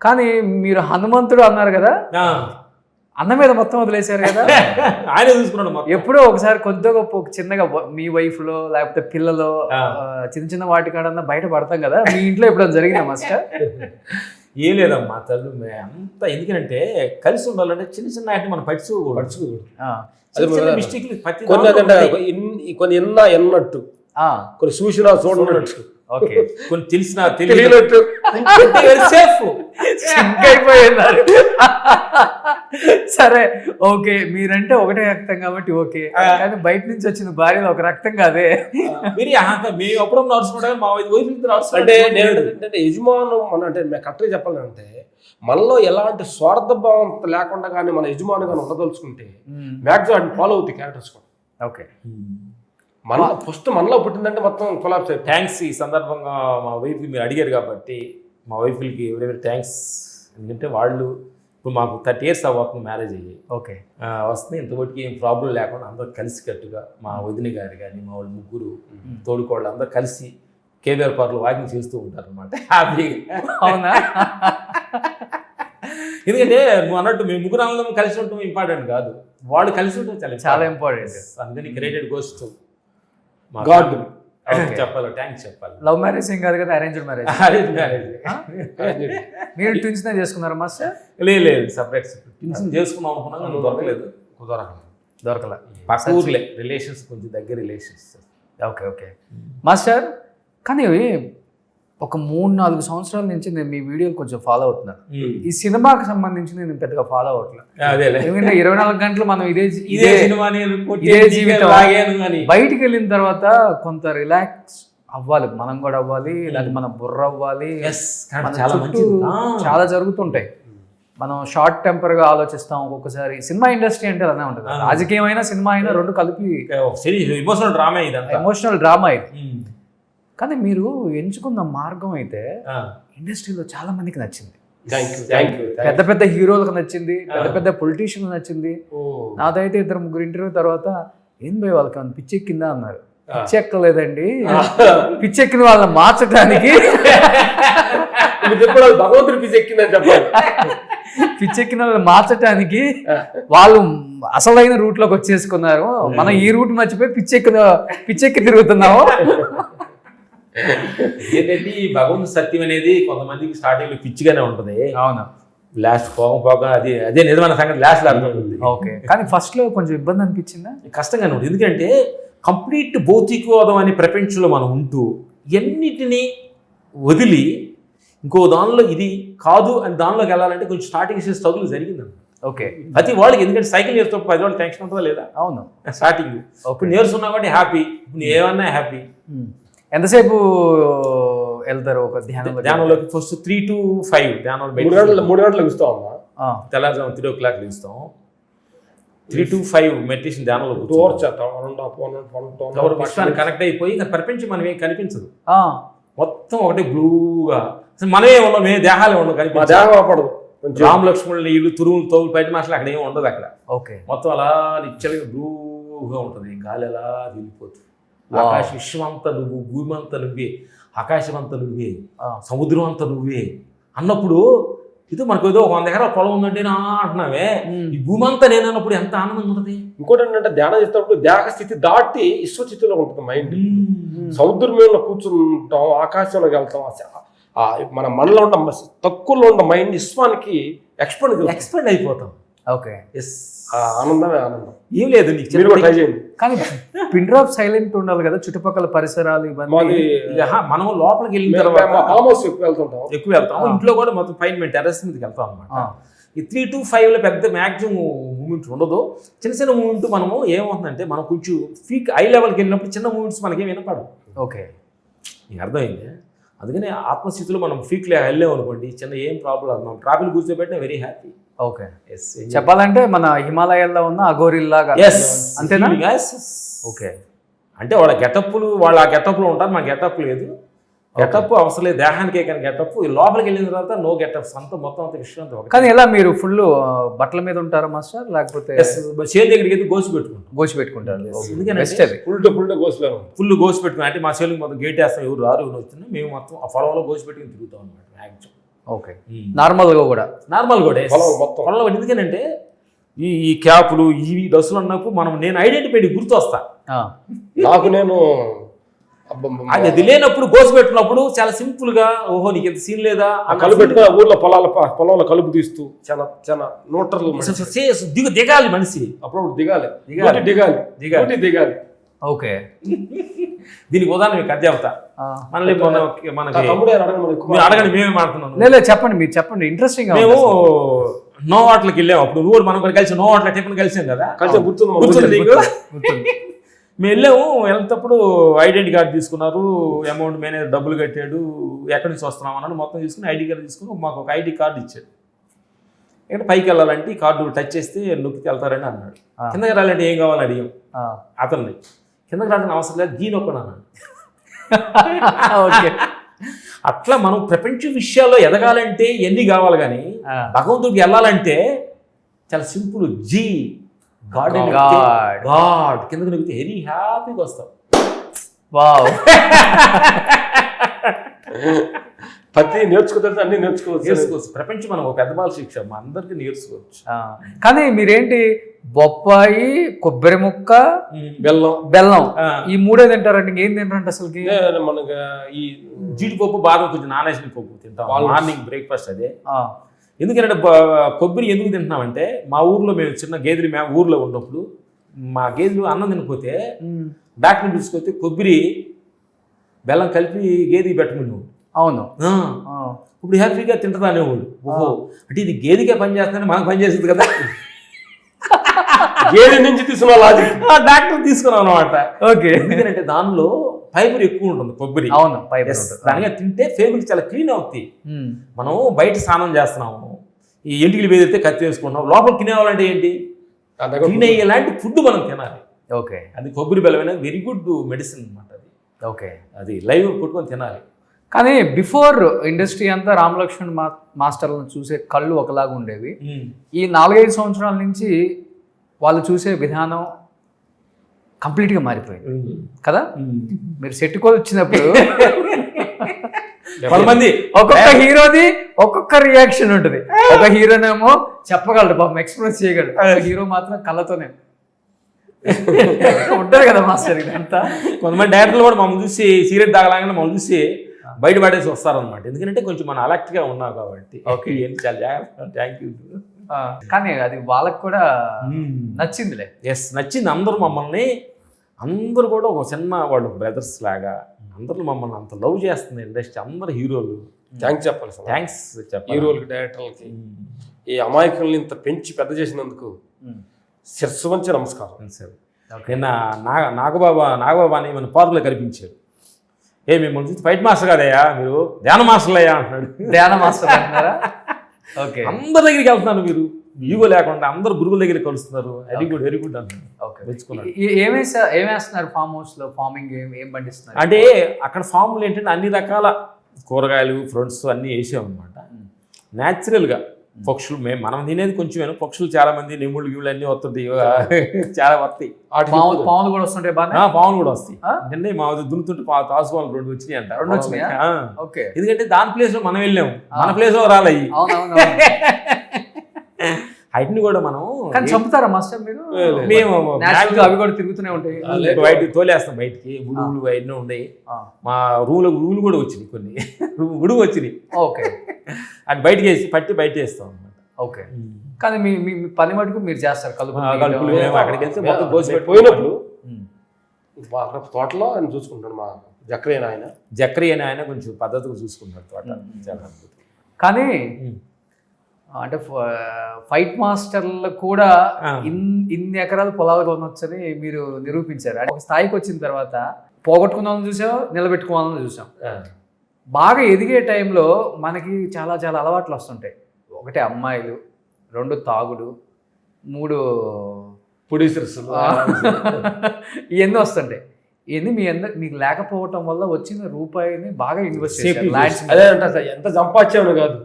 కానీ మీరు హనుమంతుడు అన్నారు కదా, అన్న మీద మొత్తం వదిలేశారు కదా. ఆయన చూసుకున్నాడు. ఎప్పుడో ఒకసారి కొద్దిగా గొప్ప చిన్నగా మీ వైఫ్ లో లేకపోతే పిల్లలో చిన్న చిన్న వాటి కాడన్నా బయట పడతాం కదా, మీ ఇంట్లో ఎప్పుడైనా జరిగిందా మాస్టర్? ఏం లేదమ్మా తల్లు, అంత ఎందుకంటే కలిసి ఉండాలంటే చిన్న చిన్న వాటిని మనం పడుచుకోకూడదు. మిస్టేక్లు కొన్ని ఎన్నట్టు, కొన్ని చూసినా చూడనట్టు, కొన్ని తెలిసినా తెలియనట్టు సేఫ్ అయిపోయినారు. సరే, ఓకే, మీరంటే ఒకటే రక్తం కాబట్టి ఓకే, కానీ బయట నుంచి వచ్చిన భార్యలో ఒక రక్తం కాదే. మేము అప్పుడు నడుచుకుంటాం, మా వైఫ్ అంటే యజమాను మన అంటే కరెక్ట్గా చెప్పాలంటే మనలో ఎలాంటి స్వార్థ భావం లేకుండా కానీ మన యజమాని కానీ ఉండదలుచుకుంటే మ్యాక్సిమం ఫాలో అవుతాయి క్యారెక్టర్స్ కూడా. ఓకే, మన ఫస్ట్ మనలో పుట్టిందంటే మొత్తం కొలాప్స్ అయిపోయింది. థ్యాంక్స్. ఈ సందర్భంగా మా వైఫ్ మీరు అడిగారు కాబట్టి మా వైఫ్కి ఎవరెవరి థ్యాంక్స్. ఎందుకంటే వాళ్ళు ఇప్పుడు మాకు 30 years అవ్వకుండా మ్యారేజ్ అయ్యాయి. ఓకే, వస్తుంది ఇంతవరకు ఏం ప్రాబ్లం లేకుండా అందరూ కలిసికట్టుగా, మా వదిన గారు కానీ మా వాళ్ళు ముగ్గురు తోడుకోళ్ళు అందరూ కలిసి కేవీఆర్ పార్క్లో వాకింగ్ చేస్తూ ఉంటారు అనమాట, హ్యాపీగా. అవునా? ఎందుకంటే నువ్వు అన్నట్టు మేము ముగ్గురు అందరం కలిసి ఉండటం ఇంపార్టెంట్ కాదు, వాళ్ళు కలిసి ఉండటం చాలా ఇంపార్టెంట్. అందుకని క్రెడిట్ గోస్ టు గాడ్. చెప్పాలి, థ్యాంక్స్ చెప్పాలి. లవ్ మ్యారేజ్ ఏం కాదు కదా, అరేంజ్డ్ మ్యారేజ్. Arrange marriage. మీరు ట్విన్స్ చేసుకున్నారా మాస్టర్? లేదు, సపరేట్ ట్విన్స్ చేసుకున్నాం అనుకున్నాను, దొరకలేదు. దొరకలే. పక్క ఊర్లే రిలేషన్స్, కొంచెం దగ్గర రిలేషన్స్. ఓకే ఓకే మాస్టర్, కానీ ఒక 3-4 సంవత్సరాల నుంచి నేను మీ వీడియోలు కొంచెం ఫాలో అవుతున్నాను. ఈ సినిమాకి సంబంధించి నేను పెద్దగా ఫాలో అవ్వట్లేదు, ఎందుకంటే 24 గంటలు మనం ఇదే జీవితం. బయటికి వెళ్ళిన తర్వాత కొంత రిలాక్స్ అవ్వాలి, మనం కూడా అవ్వాలి, లేదా మన బుర్ర అవ్వాలి. చాలా జరుగుతుంటాయి, మనం షార్ట్ టెంపర్గా ఆలోచిస్తాం ఒక్కొక్కసారి. సినిమా ఇండస్ట్రీ అంటే అలానే ఉంటుంది, రాజకీయమైన సినిమా అయినా రెండు కలిపి ఎమోషనల్ డ్రామా ఇది. కానీ మీరు ఎంచుకున్న మార్గం అయితే ఇండస్ట్రీలో చాలా మందికి నచ్చింది. పెద్ద పెద్ద హీరోలకు నచ్చింది, పెద్ద పెద్ద పొలిటీషియన్లకు నచ్చింది. నాదైతే 2-3 ఇంటర్వ్యూ తర్వాత ఏం పోయి వాళ్ళకి ఏమైనా పిచ్చెక్కిందా అన్నారు. పిచ్చెక్కలేదండి, పిచ్చెక్కిన వాళ్ళని మార్చడానికి భగవంతుడు పిచ్చెక్కిందని చెప్పాలి. పిచ్చెక్కిన వాళ్ళని మార్చడానికి వాళ్ళు అసలైన రూట్ లోకి వచ్చేసుకున్నారు. మనం ఈ రూట్ మర్చిపోయి పిచ్చెక్కి తిరుగుతున్నాము. ఏంటంటే ఈ భగవంతు సత్యం అనేది కొంతమందికి స్టార్టింగ్ లో పిచ్చిగానే ఉంటుంది. అవును, లాస్ట్ పోగా అదే నిజమైన సంగతి లాస్ట్ అర్థమవుతుంది. ఓకే, కానీ ఫస్ట్ లో కొంచెం ఇబ్బంది అనిపించిందా? కష్టంగానే ఉంటుంది, ఎందుకంటే కంప్లీట్ భౌతికవాదం అనే ప్రపంచంలో మనం ఉంటూ ఎన్నిటినీ వదిలి ఇంకో దానిలో ఇది కాదు అని దానిలోకి వెళ్ళాలంటే కొంచెం స్టార్టింగ్ స్ట్రగుల్ జరిగిందండి. ఓకే, ప్రతి వాళ్ళకి ఎందుకంటే సైకిల్ నేర్చుకో 10 రోజులు టెన్షన్ ఉంటుందా లేదా? అవును, స్టార్టింగ్ ఇప్పుడు నేర్చుకున్నా కాబట్టి హ్యాపీ, ఇప్పుడు ఏమన్నా హ్యాపీ. ఎంతసేపు వెళ్తారు ఒక ధ్యానంలోకి? ఫస్ట్ 3 to 5 ధ్యానం. 3 గంటలకు ఇస్తామమ్మా, తెల్లారుజాము 3 o'clock ఇస్తాం. 3 to 5 మెడిటేషన్ ధ్యానంలో విశ్వానికి కనెక్ట్ అయిపోయి ఇంకా ప్రపంచం మనం ఏం కనిపించదు, మొత్తం ఒకటే బ్లూగా. మనమే ఉన్నాం, మేము దేహాలే ఉన్నాం, కనిపించదు. రామ్ లక్ష్మణులు ఇల్లు తురుములు తోలు బయట మాటలు అక్కడ ఏమి ఉండదు అక్కడ. ఓకే, మొత్తం అలా నిచ్చలుగా బ్లూగా ఉంటుంది, గాలి అలా వెళ్ళిపోతుంది. ఆకాశ విశ్వం అంతా నువ్వు, భూమి అంతా నువ్వే, ఆకాశం అంతా నువ్వే, సముద్రం అంతా నువ్వే అన్నప్పుడు ఇది మనకు ఏదో 100 ఎకరాల పొలం ఉందంటే నా అంటున్నావే, ఈ భూమి అంతా నేను అన్నప్పుడు ఎంత ఆనందంగా ఉంటుంది. ఇంకోటి ఏంటంటే ధ్యానం చేసేటప్పుడు దేహ స్థితి దాటి విశ్వస్థితిలో ఉంటుంది మైండ్. సముద్రం మీద కూర్చుంటాం, ఆకాశంలోకి వెళ్తాం, మన మనలో ఉన్న తక్కువలో ఉన్న మైండ్ విశ్వానికి ఎక్స్పెండ్ అయిపోతాం. ఓకే. ఎస్, ఆ ఆనందమే ఆనందం. ఏం లేదు నీకు మీరు కూడా ట్రై చేయండి. కానీ పిన్ డ్రాప్ సైలెంట్ ఉండాలి కదా, చుట్టుపక్కల పరిసరాలు ఇవన్నీ. మాది మనం లోపలికి వెళ్ళిన తర్వాత ఫామ్ హౌస్ ఎక్కువ వెళ్తుంటాం. ఎక్కువ వెళ్తాం. ఇంట్లో కూడా మొత్తం పైన మేము టెర్రస్ మీదకి వెళ్తాం అనమాట. ఈ 3 to 5 పెద్ద మ్యాక్సిమం మూమెంట్ ఉండదు. చిన్న చిన్న మూమెంట్ మనము ఏమవుతుందంటే మనం కొంచెం పీక్ హై లెవెల్కి వెళ్ళినప్పుడు చిన్న మూమెంట్స్ మనకేం వినపడవు. ఓకే, నీకు అర్థమైంది. అందుకని ఆత్మస్థితిలో మనం పీక్ వెళ్ళాం అనుకోండి, చిన్న ఏం ప్రాబ్లం మనం ట్రాఫిక్ కూర్చోబెట్టినా వెరీ హ్యాపీ. ఓకే. చెప్పాలంటే మన హిమాలయాల్లో ఉన్న అఘోరిల్లాగా అంతేనా? ఓకే. అంటే వాళ్ళ గెటప్లు వాళ్ళ ఆ గెటప్లో ఉంటారు, మా గెటప్ లేదు. గెటప్ అవసరం లేదు దేహానికే, కానీ గెటప్ లోపలికి వెళ్ళిన తర్వాత నో గెటప్స్ అంతా మొత్తం అంత విషయం అంతా. కానీ ఎలా మీరు ఫుల్ బట్టల మీద ఉంటారా మాస్టర్, లేకపోతే చేతి దగ్గరికి అయితే గోసి పెట్టుకుంటాం. గోసి పెట్టుకుంటారు. ఫుల్ గోసి పెట్టుకుని అంటే మా చేతికి మొత్తం గేట్ వేస్తాం, ఎవరు రారు ఎవరు వచ్చినా మేము మొత్తం ఆ పొలంలో గోసి పెట్టుకుని తిరుగుతాం అనమాట మ్యాక్సిమం. ఓకే, నార్మల్గా కూడా పొలంలో. ఎందుకనంటే ఈ క్యాపులు ఇవి డ్రెస్సులు అన్నప్పుడు నేను ఐడెంటిఫై గుర్తు వస్తా. నాకు నేను అది లేనప్పుడు గోసి పెట్టినప్పుడు చాలా సింపుల్ గా ఓహో నీకు ఎంత సీన్ లేదా కలుపు పెట్టుకుని ఊర్లో పొలంలో కలుపు తీస్తూ చాలా చాలా న్యూట్రల్ దిగాలి మనిషి, అప్పుడు దిగాలి. ఓకే, దీనికి ఉదాహరణ మీకు అది చెప్తా. మనకి అడగండి, మేమే మాడుతున్నాం. లేదు చెప్పండి, మీరు చెప్పండి, ఇంట్రెస్టింగ్. మేము నో వాటర్కి వెళ్ళాము అప్పుడు, నువ్వు మనం కూడా కలిసి నో వాటర్ టిఫిన్ కలిసాం కదా, గుర్తుంది నీకు? మేము వెళ్ళాము. వెళ్తేప్పుడు ఐడెంటిటీ కార్డు తీసుకున్నారు, అమౌంట్ మేనేజర్ డబ్బులు కట్టాడు, ఎక్కడి నుంచి వస్తున్నాం అన్నాడు. మొత్తం తీసుకుని ఐడి కార్డు తీసుకుని మాకు ఒక ఐడి కార్డు ఇచ్చాడు. ఇక్కడ పైకి వెళ్ళాలంటే ఈ కార్డు టచ్ చేస్తే నొక్కికి వెళ్తారని అన్నాడు. కిందకి రాలంటే ఏం కావాలని అడిగాం అతన్ని. కిందకి రావడానికి అవసరం లేదు, దీని ఒక్కడు అన్నాడు. ఓకే, అట్లా మనం ప్రపంచ విషయాల్లో ఎదగాలంటే ఎన్ని కావాలి, కానీ భగవంతుడికి వెళ్ళాలంటే చాలా సింపుల్. గాడ్ కిందకి నొక్కితే వెరీ హ్యాపీగా వస్తాం. వావ్, ప్రతి నేర్చుకోవచ్చు, అన్ని నేర్చుకోవచ్చు. ప్రపంచం మనం ఒక పెద్ద బాల శిక్ష మా అందరికి నేర్చుకోవచ్చు. కానీ మీరేంటి బొప్పాయి, కొబ్బరి ముక్క, బెల్లం ఈ మూడే తింటారండి, ఇంకేం తింటారంటే అసలుకి? మనకి ఈ జీడిపప్పు బాదం కొంచెం నానేసిన పప్పు తింటాం మార్నింగ్ బ్రేక్ఫాస్ట్ అదే. ఎందుకంటే కొబ్బరి ఎందుకు తింటున్నామంటే మా ఊర్లో మేము చిన్న గేదెలు మేము ఊర్లో ఉన్నప్పుడు మా గేదెలు అన్నం తినకపోతే డాక్టర్ని తీసుకొస్తే కొబ్బరి బెల్లం కలిపి గేదెకి పెట్టమని. అవును, ఇప్పుడు హ్యాపీగా తింటుందా అనేవాడు. ఓహో అంటే ఇది గేదెకే పని చేస్తుందని మనకు పని చేస్తుంది కదా, గేదె నుంచి తీసుకున్న లాజిక్ డాక్టర్ తీసుకున్నాం అనమాట. ఓకే, ఎందుకంటే దానిలో ఫైబర్ ఎక్కువ ఉంటుంది కొబ్బరి. అవును, ఫైబర్ దానిగా తింటే ఫేబుల్ చాలా క్లీన్ అవుతాయి. మనం బయట స్నానం చేస్తున్నాము, ఈ ఎంటికలు బెదిరితే కత్తి వేసుకుంటాం, లోపల తినేవాళ్ళంటే ఏంటి క్లీన్ అయ్యేలాంటి ఫుడ్ మనం తినాలి. ఓకే, అది కొబ్బరి బెల్లం అనేది వెరీ గుడ్ మెడిసిన్ అనమాట. అది ఓకే, అది లైవ్ కొట్టుకొని తినాలి. కానీ బిఫోర్ ఇండస్ట్రీ అంతా రామలక్ష్మణ్ మాస్టర్లను చూసే కళ్ళు ఒకలాగా ఉండేవి. ఈ 4-5 సంవత్సరాల నుంచి వాళ్ళు చూసే విధానం కంప్లీట్గా మారిపోయింది కదా. మీరు సెట్కోలు వచ్చినప్పుడు కొంతమంది ఒక్కొక్క హీరోది ఒక్కొక్క రియాక్షన్ ఉంటుంది. ఒక హీరోనేమో చెప్పగలడు, పాపం ఎక్స్ప్రెస్ చేయగలడు. హీరో మాత్రం కళ్ళతోనే ఉంటారు కదా మాస్టర్. ఇదంతా కొంతమంది డైరెక్టర్లు కూడా మమ్మల్ని చూసి సీరియట్ తాగలాగానే మమ్మల్ని చూసి బయట పడేసి వస్తారనమాట. ఎందుకంటే కొంచెం మనం అలర్ట్గా ఉన్నాం కాబట్టి. ఓకే, ఏంటి చాలా జాగ్రత్త, థ్యాంక్ యూ. కానీ అది వాళ్ళకి కూడా నచ్చిందిలే. నచ్చింది. అందరూ కూడా ఒక చిన్న వాళ్ళు బ్రదర్స్ లాగా అందరూ మమ్మల్ని అంత లవ్ చేస్తుంది ఇండస్ట్రీ. అందరు హీరోలు థ్యాంక్స్ చెప్పాలి, థ్యాంక్స్ చెప్పాలి హీరోలకి, డైరెక్టర్లకి. ఈ అమాయకుల్ని ఇంత పెంచి పెద్ద చేసినందుకు శిరస్సు వంచి నమస్కారం. నిన్న నాగబాబా అని మన పార్కులో కనిపించారు. మిమ్మల్ని చూసి ఫైట్ మాస్టర్ కాదయ్యా, మీరు ధ్యాన మాస్టర్లు అయ్యా అంటున్నాడు. ధ్యాన మాస్టర్ అంటున్నారా? ఓకే, అందరి దగ్గరికి వెళ్తున్నారు, మీరు ఈగో లేకుండా అందరు గురువుల దగ్గర కలుస్తున్నారు. వెరీ గుడ్ అంటున్నారు. ఏమేస్తున్నారు ఫామ్ హౌస్ లో? ఫార్మింగ్ ఏం పండిస్తున్నారు అంటే అక్కడ ఫామ్లు ఏంటంటే అన్ని రకాల కూరగాయలు, ఫ్రూట్స్ అన్నీ వేసామన్నమాట. న్యాచురల్గా పక్షులు మనం తినేది కొంచెం, పక్షులు చాలా మంది నెమ్ముళ్ళు గిళ్ళు అన్నీ వస్తుంటాయి, చాలా వస్తాయి. పాములు కూడా వస్తుంటాయి. పాములు కూడా వస్తాయి. అంటే మా దున్నుతుంటే తాసుకోవాలి 2 వచ్చినాయి అంట. 2 వచ్చినాయా? ఓకే, ఎందుకంటే దాని ప్లేస్ లో మనం వెళ్ళాము, మన ప్లేస్ లో రాలయ్యి. హైట్ని కూడా మనం చంపుతారా మాస్టర్ మీరు? మేము అవి కూడా తిరుగుతూనే ఉంటాయి, బయట తోలేస్తాం బయటికి. గుడుగులు అవన్నీ ఉన్నాయి. మా రూలు కూడా వచ్చినాయి, కొన్ని గుడుగు వచ్చినాయి. ఓకే, అది బయటకి వేసి పట్టి బయట వేస్తాం అనమాట. ఓకే. కానీ మీ మీ మీ పని మటుకు మీరు చేస్తారు, కలుపులు మేము అక్కడికి వెళ్తే మొత్తం గోసిపెట్టి పోయినప్పుడు అక్కడ తోటలో ఆయన చూసుకుంటాడు మా జక్రియన్ ఆయన కొంచెం పద్ధతిగా చూసుకుంటాడు తోట. చాలా అద్భుతం. కానీ అంటే ఫైట్ మాస్టర్లు కూడా ఇన్ని ఎకరాలు పొలాలు కొనొచ్చని మీరు నిరూపించారు. అంటే ఒక స్థాయికి వచ్చిన తర్వాత పోగొట్టుకున్న వాళ్ళని చూసాం, నిలబెట్టుకున్న వాళ్ళని చూసాం. బాగా ఎదిగే టైంలో మనకి చాలా చాలా అలవాట్లు వస్తుంటాయి. ఒకటి అమ్మాయిలు, 2 తాగుడు, 3 ప్రొడ్యూసర్స్ ఇవన్నీ వస్తుంటాయి. ఇవన్నీ మీకు లేకపోవటం వల్ల వచ్చిన రూపాయిని బాగా ఇన్వెస్ట్ చేశారు. అదే అంటే ఎంత సంపాదించామని కాదు,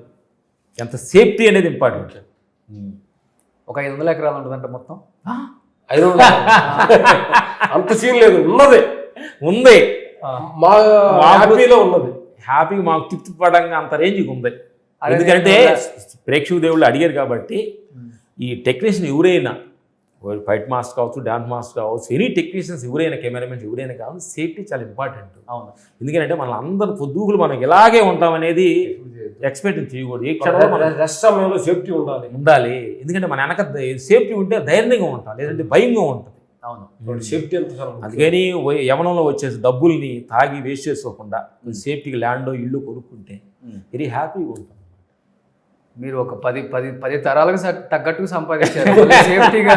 ఎంత సేఫ్టీ అనేది ఇంపార్టెంట్. ఒక 500 ఎకరాలు ఉంటుందంట మొత్తం. 500 అంత సీన్ లేదు, ఉంది మా హ్యాపీలో ఉన్నది. హ్యాపీగా మాకు తృప్తి పడంగా అంత రేంజ్కి ఉంది. ఎందుకంటే ప్రేక్షక దేవుళ్ళు అడిగారు కాబట్టి ఈ టెక్నీషియన్ ఎవరైనా, ఫైట్ మాస్టర్ కావచ్చు, డాన్స్ మాస్టర్ కావచ్చు, ఎనీ టెక్నీషియన్స్ ఎవరైనా, కెమెరామెన్స్ ఎవరైనా కావచ్చు, సేఫ్టీ చాలా ఇంపార్టెంట్. అవును. ఎందుకంటే మన అందరు పొద్దుగులు మనం ఇలాగే ఉంటామనేది ఎక్స్పెక్ట్ చేయకూడదు. ఏ క్షణంలో రెస్ట్ సమయంలో సేఫ్టీ ఉండాలి. ఎందుకంటే మన వెనక సేఫ్టీ ఉంటే ధైర్యంగా ఉంటాం, లేదంటే భయంగా ఉంటుంది. అవును. సేఫ్టీ ఎంత. అందుకని యవనంలో వచ్చేసి డబ్బుల్ని తాగి వేస్ట్ చేసుకోకుండా సేఫ్టీకి ల్యాండ్, ఇల్లు కొనుక్కుంటే వెరీ హ్యాపీగా ఉంటాం. మీరు ఒక 10 తరాలకు తగ్గట్టుకు సంపాదించారు సేఫ్టీగా.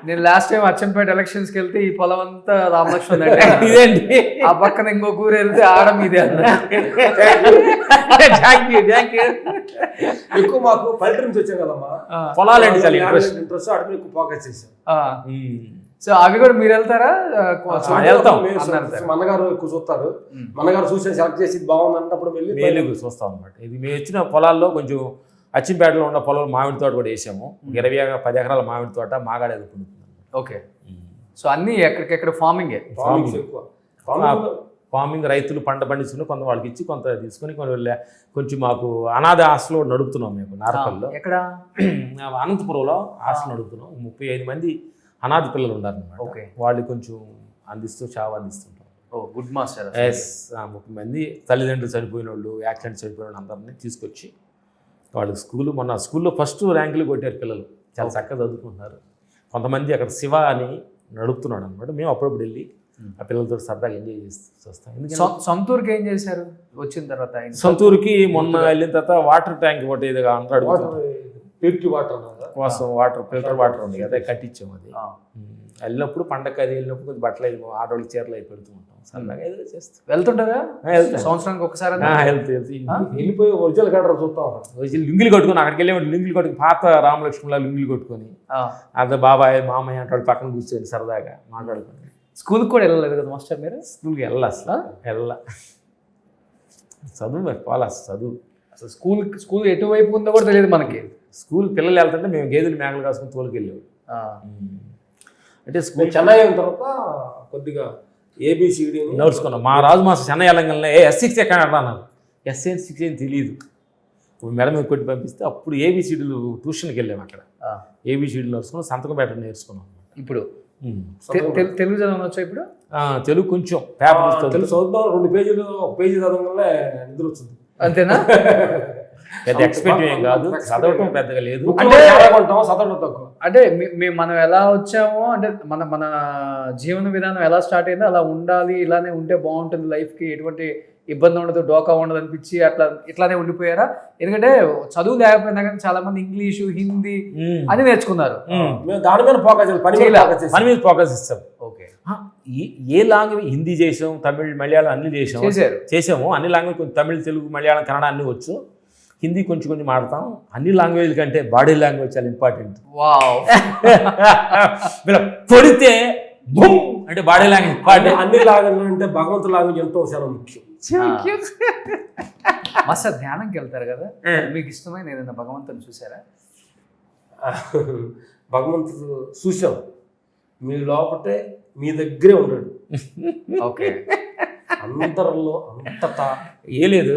నేను లాస్ట్ టైం అచ్చంపేట ఎలక్షన్స్కి వెళ్తే ఈ పొలం అంతా రామలక్ష్మణ్ ఇదేంటి, ఆ పక్కన ఇంకొక ఊరు వెళ్తే ఆడ మీదే ఎక్కువ మాకు పల్లెటూరు నుంచి వచ్చాం కదమ్మా, పొలాలంటే చాలా ఇంట్రెస్ట్ అడుగు ఎక్కువ ఫోకస్ చేసాం. సో అవి కూడా మీరు వెళ్తారా? వెళ్తాం. మన్నగారు ఎక్కువ చూస్తారు, మన్నగారు చూసి సెలెక్ట్ చేసి బాగుంది అన్నప్పుడు వెళ్ళి చూస్తాం అనమాట. ఇది మేము వచ్చిన పొలాల్లో కొంచెం అచ్చింపేటలో ఉన్న పొలాలు మామిడి తోట కూడా వేసాము. 10 ఎకరాల మామిడి తోట మాగాడ ఎదుర్కొంటుంది. ఓకే. సో అన్ని ఎక్కడికెక్కడ ఫార్మింగ్ రైతులు పంట పండించుకుని కొంత వాళ్ళకి ఇచ్చి కొంత తీసుకుని కొంచెం మాకు అనాథ హాస్టల్లో నడుపుతున్నాం. మేము నార్కల్లో ఎక్కడ అనంతపురంలో హాస్టల్ నడుపుతున్నాం. 35 మంది అనాథ పిల్లలు ఉన్నారనమాట. ఓకే. వాళ్ళు కొంచెం చావ అందిస్తుంటాం. Good master. 30 మంది తల్లిదండ్రులు చనిపోయిన వాళ్ళు, యాక్సిడెంట్ చనిపోయిన వాళ్ళు అందరినీ తీసుకొచ్చి వాళ్ళు మొన్న స్కూల్లో ఫస్ట్ ర్యాంకులు కొట్టారు పిల్లలు. చాలా చక్కగా చదువుకుంటున్నారు. కొంతమంది అక్కడ శివ అని నడుపుతున్నాడు అనమాట. మేము అప్పుడప్పుడు వెళ్ళి ఆ పిల్లలతో సరదాగా ఎంజాయ్ చేస్తూ వస్తాం. ఎందుకంటే సొంతూరుకి ఏం చేశారు వచ్చిన తర్వాత? సొంతూరుకి మొన్న వెళ్ళిన తర్వాత వాటర్ ట్యాంక్ ఒకటి ఏదో అంటాడు కోసం, ఫిల్టర్ వాటర్ ఉంది కదా, కట్టించాము. అది వెళ్ళినప్పుడు పండగ అది వెళ్ళినప్పుడు కొంచెం బట్టలు ఆడవాళ్ళకి చీరలు అవి పెడుతూ ఉంటాం. సరదాగా ఏదో చేస్తాం. వెళ్తుంటారా? సంవత్సరానికి ఒకసారి వెళ్ళిపోయి ఒరిజినల్ కట్టరు చూస్తాం. లుంగిలు కట్టుకొని అక్కడికి వెళ్ళేవాడు. లుంగిలు కట్టుకుని పాత రామలక్ష్మణుల లుంగిలు కొట్టుకొని అదే బాబాయ్ మామయ్య అంటాడు పక్కన కూర్చొని సరదాగా మాట్లాడుకొని. స్కూల్కి కూడా వెళ్ళలేదు కదా మాస్టర్ మీరు? స్కూల్కి వెళ్ళా చదువు మరి పోలా చదువు. అసలు స్కూల్ ఎటువైపు ఉందో కూడా తెలియదు మనకి. స్కూల్ పిల్లలు వెళ్తుంటే మేము గేదెలు మేకలు కాసుకుని తోలుకి వెళ్ళేవాడు. అంటే స్కూల్ చెన్నై అయిన తర్వాత కొద్దిగా ఏబిసిడి నడుచుకున్నాం. మా రాజు మాస్టర్ చెన్నై వెళ్ళంగానే S6 ఎక్కడ అన్నారు. S6 ఏం తెలియదు. మెడ మీద కొట్టి పంపిస్తే అప్పుడు ఏబిసిడీలు ట్యూషన్కి వెళ్ళాము. అక్కడ ఏబిసిడీలు నడుచుకున్నాం, సంతకం పెట్టడం నేర్చుకున్నాం. ఇప్పుడు తెలుగు చదవనొచ్చా? ఇప్పుడు తెలుగు కొంచెం పేపర్ తెలుగు చదువుతాం. 2 పేజీలు, 1 పేజీ చదవగానే నిద్ర వచ్చింది. అంతేనా? పెద్ద ఎక్స్పెక్టివ్ ఏం కాదు, చదవటం పెద్దగా లేదు. అంటే చదవడం తక్కువ. అంటే మనం ఎలా వచ్చామో, అంటే మన జీవన విధానం ఎలా స్టార్ట్ అయిందో అలా ఉండాలి, ఇలానే ఉంటే బాగుంటుంది, లైఫ్కి ఎటువంటి ఇబ్బంది ఉండదు, డోకా ఉండదు అనిపించి ఇట్లానే ఉండిపోయారా? ఎందుకంటే చదువు లేకపోయినా కానీ చాలా మంది ఇంగ్లీషు, హిందీ అని నేర్చుకున్నారు. దాని మీద పని మీద ఫోకస్ ఇస్తాం. ఓకే. ఏ లాంగ్వేజ్ హిందీ చేసాం, తమిళ్, మలయాళం అన్ని చేసాము. అన్ని లాంగ్వేజ్ కొంచెం తమిళ్, తెలుగు, మలయాళం, కన్నడ అన్ని వచ్చు. హిందీ కొంచెం మాడతాం. అన్ని లాంగ్వేజ్ కంటే బాడీ లాంగ్వేజ్ చాలా ఇంపార్టెంట్. కొడితే అంటే బాడీ లాంగ్వేజ్, అన్ని లాంగ్వేజ్ అంటే భగవంతుల లాంగ్వేజ్ ఎంతో చాలా ముఖ్యం. మాస్టర్ ధ్యానంకి వెళ్తారు కదా, మీకు ఇష్టమైన ఏదైనా భగవంతుని చూసారా? భగవంతుడు చూసాం. మీ లోపటే మీ దగ్గరే ఉన్నాడు. ఓకే. అందరిలో అంతటా ఏ లేదు.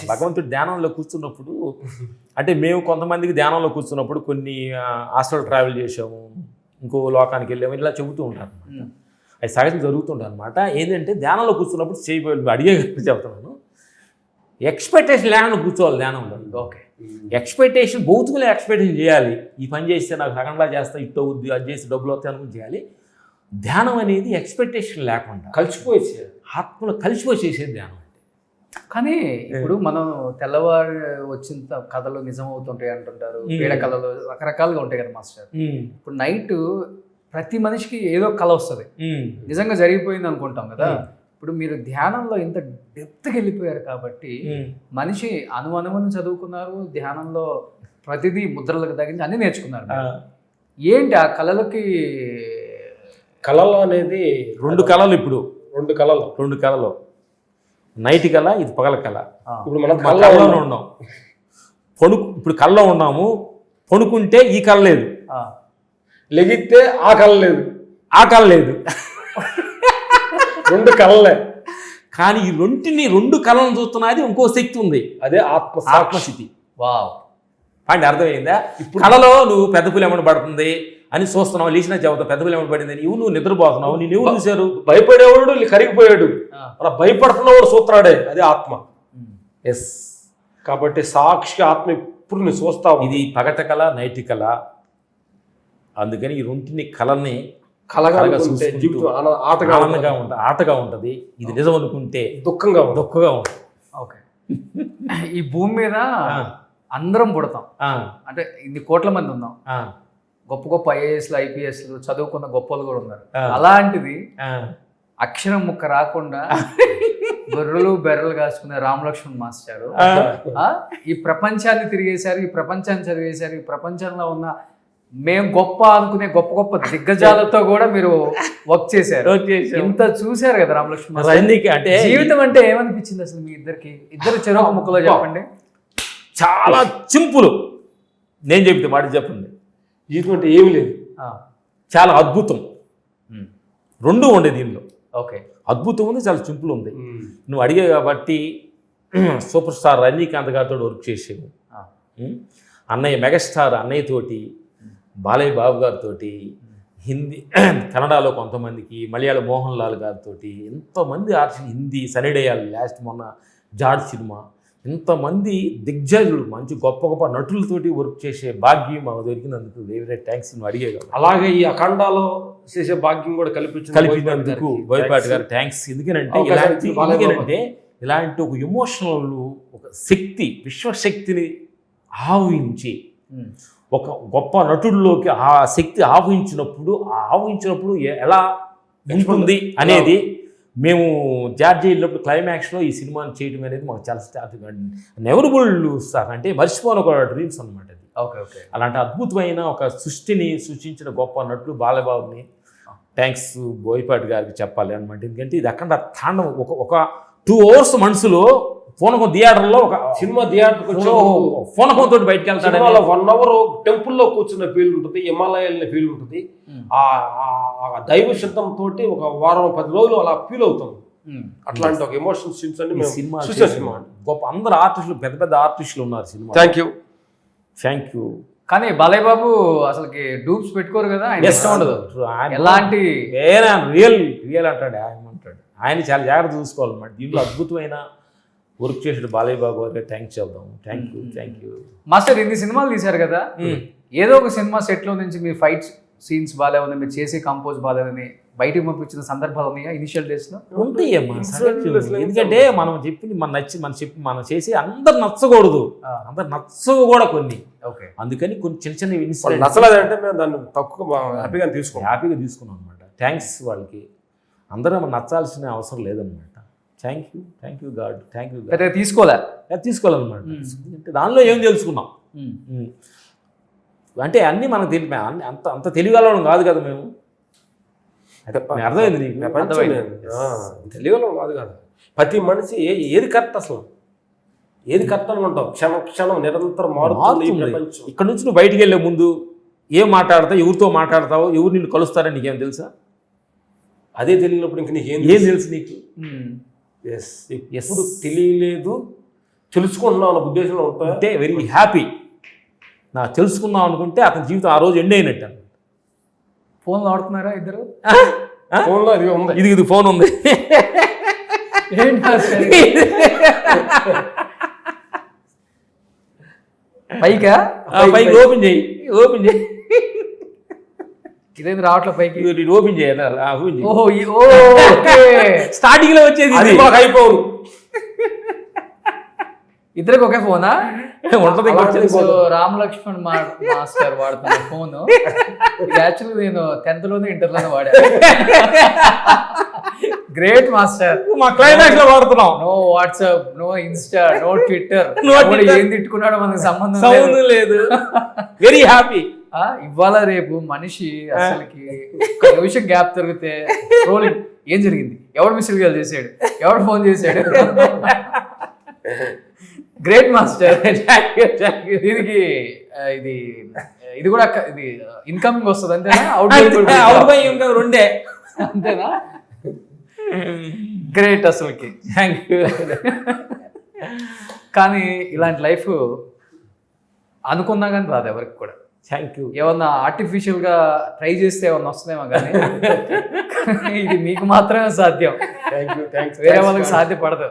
భగవంతుడు ధ్యానంలో కూర్చున్నప్పుడు, అంటే మేము కొంతమందికి ధ్యానంలో కూర్చున్నప్పుడు కొన్ని హాస్టల్ ట్రావెల్ చేసాము, ఇంకో లోకానికి వెళ్ళాము, ఇలా చెబుతూ ఉంటారు. అది సహజం జరుగుతుంటాయి అనమాట. ఏంటంటే ధ్యానంలో కూర్చున్నప్పుడు చేయబోయే అడిగే చెప్తున్నాను, ఎక్స్పెక్టేషన్ లేకుండా కూర్చోవాలి ధ్యానంలో. ఓకే. ఎక్స్పెక్టేషన్ భౌతికమైన ఎక్స్పెక్టేషన్ చేయాలి. ఈ పని చేస్తే నాకు సగంలా చేస్తా, ఇట్టు అవుద్ది, అది చేసి డబ్బులు వస్తాయి అనుకుని చేయాలి. ధ్యానం అనేది ఎక్స్పెక్టేషన్ లేకుండా కలిసిపోయేది, ఆత్మలో కలిసిపోయి చేసేది ధ్యానం. కానీ ఇప్పుడు మనం తెల్లవారు వచ్చిన కథలు నిజం అవుతుంటాయి అంటుంటారు, పీడ కళలు రకరకాలుగా ఉంటాయి కదా మాస్టర్. ఇప్పుడు నైట్ ప్రతి మనిషికి ఏదో కళ వస్తుంది, నిజంగా జరిగిపోయింది అనుకుంటాం కదా. ఇప్పుడు మీరు ధ్యానంలో ఇంత డెప్త్కి వెళ్ళిపోయారు కాబట్టి మనిషి అనువనువును చదువుకున్నారు, ధ్యానంలో ప్రతిదీ ముద్రలకు తగ్గించి అన్ని నేర్చుకున్నారు. ఏంటి ఆ కళలకి? కళలు అనేది రెండు కళలు. ఇప్పుడు రెండు కళలు, నైట్ కళ, ఇది పగల కళ. ఇప్పుడు మనం కళ్ళలోనే ఉన్నాం, ఇప్పుడు కళ్ళలో ఉన్నాము. పడుకుంటే ఈ కళ లేదు, లెగిస్తే ఆ కళ లేదు, ఆ కళ లేదు. రెండు కళలే. కానీ ఈ రెండు కళలను చూస్తున్నది ఇంకో శక్తి ఉంది, అదే ఆత్మస్థితి. వావ్, అంటే అర్థమైందా? ఇప్పుడు కళలో నువ్వు పెద్ద పులి ఏమని పడుతుంది అని చూస్తున్నావు, లేచిన చెబుతావు పెద్ద పులి ఏమని పడింది అని. నువ్వు నిద్రపోతున్నావు, నేను ఎవరు చూశారు? భయపడేవాడు కరిగిపోయాడు, అలా భయపడుతున్నవాడు చూస్తున్నాడే, అదే ఆత్మ. ఎస్. కాబట్టి సాక్షి ఆత్మ ఎప్పుడు నువ్వు చూస్తావు. ఇది పగట కళ, నైట్ కళ. అందుకని ఈ రెంటిని కళని కలగాలనుకుంటే జీవితం ఆనందంగా ఉంటుంది, ఆటగా ఉంటుంది. ఇది నిజం అనుకుంటే దుఃఖంగా ఉంటుంది. ఓకే. ఈ భూమి మీద అందరం పుడతాం, అంటే ఇన్ని కోట్ల మంది ఉన్నాం, గొప్ప గొప్ప ఐఏఎస్లు, ఐపీఎస్లు చదువుకున్న గొప్పలు కూడా ఉన్నారు. అలాంటిది అక్షరం ముక్క రాకుండా బొర్రలు బెర్రలు కాసుకునే రామలక్ష్మణ్ మాస్టారు ఈ ప్రపంచాన్ని తిరిగేశారు, ఈ ప్రపంచాన్ని చదివేశారు. ఈ ప్రపంచంలో ఉన్న మేము గొప్ప అనుకునే గొప్ప గొప్ప దిగ్గజాలతో కూడా మీరు వర్క్ చేశారు. ఇంత చూశారు కదా రామలక్ష్మణ్. అంటే జీవితం అంటే ఏమనిపించింది అసలు మీ ఇద్దరికి? ఇద్దరు చెరొక ముక్కలో చెప్పండి. చాలా సింపుల్. నేను చెప్తే మాట చెప్పండి. జీవితం అంటే ఏమి లేదు, చాలా అద్భుతం. రెండు ఉండే దీనిలో. ఓకే, అద్భుతం ఉంది, చాలా సింపుల్ ఉంది. నువ్వు అడిగే కాబట్టి సూపర్ స్టార్ రజనీకాంత్ గారితో వర్క్ చేసావు, అన్నయ్య మెగాస్టార్ అన్నయ్య తోటి, బాలయ్య బాబు గారితో, హిందీ కన్నడలో కొంతమందికి, మలయాళ మోహన్ లాల్ గారితో, ఎంతోమంది ఆర్టిస్ట్, హిందీ సనిడేయాలి లాస్ట్ మొన్న జాడ్ సినిమా, ఇంతమంది దిగ్గజులు మంచి గొప్ప గొప్ప నటులతోటి వర్క్ చేసే భాగ్యం మాకు దొరికినందుకు వెరీ థ్యాంక్స్. నువ్వు అడిగే కదా. అలాగే ఈ అఖండాలో చేసే భాగ్యం కూడా కల్పించినందుకు బోయపాటి గారు థ్యాంక్స్. ఎందుకంటే ఇలాంటి ఒక ఎమోషనల్, ఒక శక్తి, విశ్వశక్తిని ఆహ్వానించి ఒక గొప్ప నటుడిలోకి ఆ శక్తి ఆహ్వానించినప్పుడు ఎలా ఉంటుంది అనేది మేము జార్జి వెళ్ళినప్పుడు క్లైమాక్స్లో ఈ సినిమాని చేయడం అనేది మాకు చాలా నెవరబుల్ సార్, అంటే మర్చిపోని ఒక డ్రీమ్స్ అనమాట అది. Okay okay. అలాంటి అద్భుతమైన ఒక సృష్టిని సృష్టించిన గొప్ప నటుడు బాలబాబుని థ్యాంక్స్ బోయపాటి గారికి చెప్పాలి అనమాట. ఎందుకంటే ఇది అక్కడ తాండవం ఒక 2 hours మనసులో పూనకం థియేటర్లో ఒక సినిమా థియేటర్ పూనకం తోటి బయటకు వెళ్తాడు. 1 hour టెంపుల్లో కూర్చున్న ఫీల్ ఉంటుంది, హిమాలయాల ఫీల్ ఉంటుంది. ఆ దైవ శబ్దంతో ఒక వారం 10 రోజులు అలా ఫీల్ అవుతాం. అట్లాంటి ఒక ఎమోషన్ సీన్స్ అన్ని సినిమా గొప్ప అందరు ఆర్టిస్టులు, పెద్ద పెద్ద ఆర్టిస్టులు ఉన్నారు సినిమా. Thank you. కానీ బాలయ్య బాబు అసలుకి డూప్స్ పెట్టుకోరు కదా, ఆయన ఇష్టం ఉండదు. ఎలాంటి రియల్ అంటాడు ఆయన చాలా జాగ్రత్త చూసుకోవాలన్నమాట. దీంట్లో అద్భుతమైన వర్క్ చేసాడు బాలయ్య బాబు గారికి థ్యాంక్స్ చెప్దాం. Thank you master. ఇన్ని సినిమాలు తీశారు కదా, ఏదో ఒక సినిమా సెట్లో నుంచి మీ ఫైట్ సీన్స్ బాగాలేవని, మీరు చేసే కంపోజ్ బాగాలేదని బయటికి పంపించిన సందర్భాలు ఉన్నాయా ఇనిషియల్ డేస్లో? ఉంటాయమ్మా. ఎందుకంటే మనం చెప్పింది మనం చేసి అందరు నచ్చకూడదు, అందరు నచ్చవు కూడా కొన్ని. ఓకే, అందుకని కొన్ని చిన్న చిన్న నచ్చలేదంటే మేము దాన్ని తక్కువ హ్యాపీగా తీసుకున్నాం అనమాట. థ్యాంక్స్ వాళ్ళకి. అందరూ నచ్చాల్సిన అవసరం లేదనమాట. Thank you God. తీసుకోవాలన్నమాట. అంటే దానిలో ఏం తెలుసుకున్నాం అంటే అన్నీ మనకు తెలిపి అంత తెలియగలం కాదు కదా మేము. అర్థమైంది నీకు? తెలియగలం కాదు కదా. ప్రతి మనిషి ఏది కరెక్ట్, అసలు ఏది కరెక్ట్ అనుకుంటాం. క్షణం నిరంతరం మారుతుంది. ఇక్కడ నుంచి నువ్వు బయటికి వెళ్ళే ముందు ఏం మాట్లాడతావు, ఎవరితో మాట్లాడతావు, ఎవరు నిన్ను కలుస్తారని నీకేం తెలుసా? అదే తెలియనప్పుడు ఇంక నీకేం తెలుసు నీకు? ఎప్పుడు తెలియలేదు, తెలుసుకుంటున్నావు అన్న ఉద్దేశంలో ఉంటే వెరీ హ్యాపీ. నాకు తెలుసుకుందాం అనుకుంటే అతని జీవితం ఆ రోజు ఎండ్ అయినట్టు. ఫోన్లో ఆడుతున్నారా ఇద్దరు? ఫోన్లో ఇది ఫోన్ ఉంది. పైకా పైకి ఓపెన్ చేయి ఇదేంది రావట్లే పైకి. ఓపెన్ చేయాలి. ఓపెన్ చేయి. ఓహో ఓకే. స్టార్టింగ్ లో వచ్చేది అది మాకు అయిపోవు. ఇద్దరికి ఒకే ఫోనా ఉంటది. సో రామ్ లక్ష్మణ్ మాస్టర్ వాడుతున్న ఫోన్ యాక్చువల్లీ నేను 10th లోనే ఇంటర్లోనే వాడా. Great master. మా క్లైమాక్స్ లో వాడుతున్నాం. No WhatsApp, no Insta, no Twitter. ఏం తిట్టుకున్నాడో మనకు సంబంధం లేదు. Very happy. ఇవాళ రేపు మనిషి అసలుకి ఒక నిమిషం గ్యాప్ దొరికితే ట్రోలింగ్. ఏం జరిగింది, ఎవడు మిస్డ్ కాల్ చేశాడు, ఎవడు ఫోన్ చేశాడు. Great master. దీనికి ఇది కూడా ఇది ఇన్కమింగ్ వస్తుంది అంతేనా, అవుట్ గోయింగ్ రెండే అంతేనా? గ్రేట్ అసలుకి. Thank you. కానీ ఇలాంటి లైఫ్ అనుకున్నా కానీ రాదు ఎవరికి కూడా. Thank you. ఏమన్నా ఆర్టిఫిషియల్ గా ట్రై చేస్తే ఏమన్నా వస్తుందేమో కానీ ఇది మీకు మాత్రమే సాధ్యం, వేరే వాళ్ళకి సాధ్యపడదు.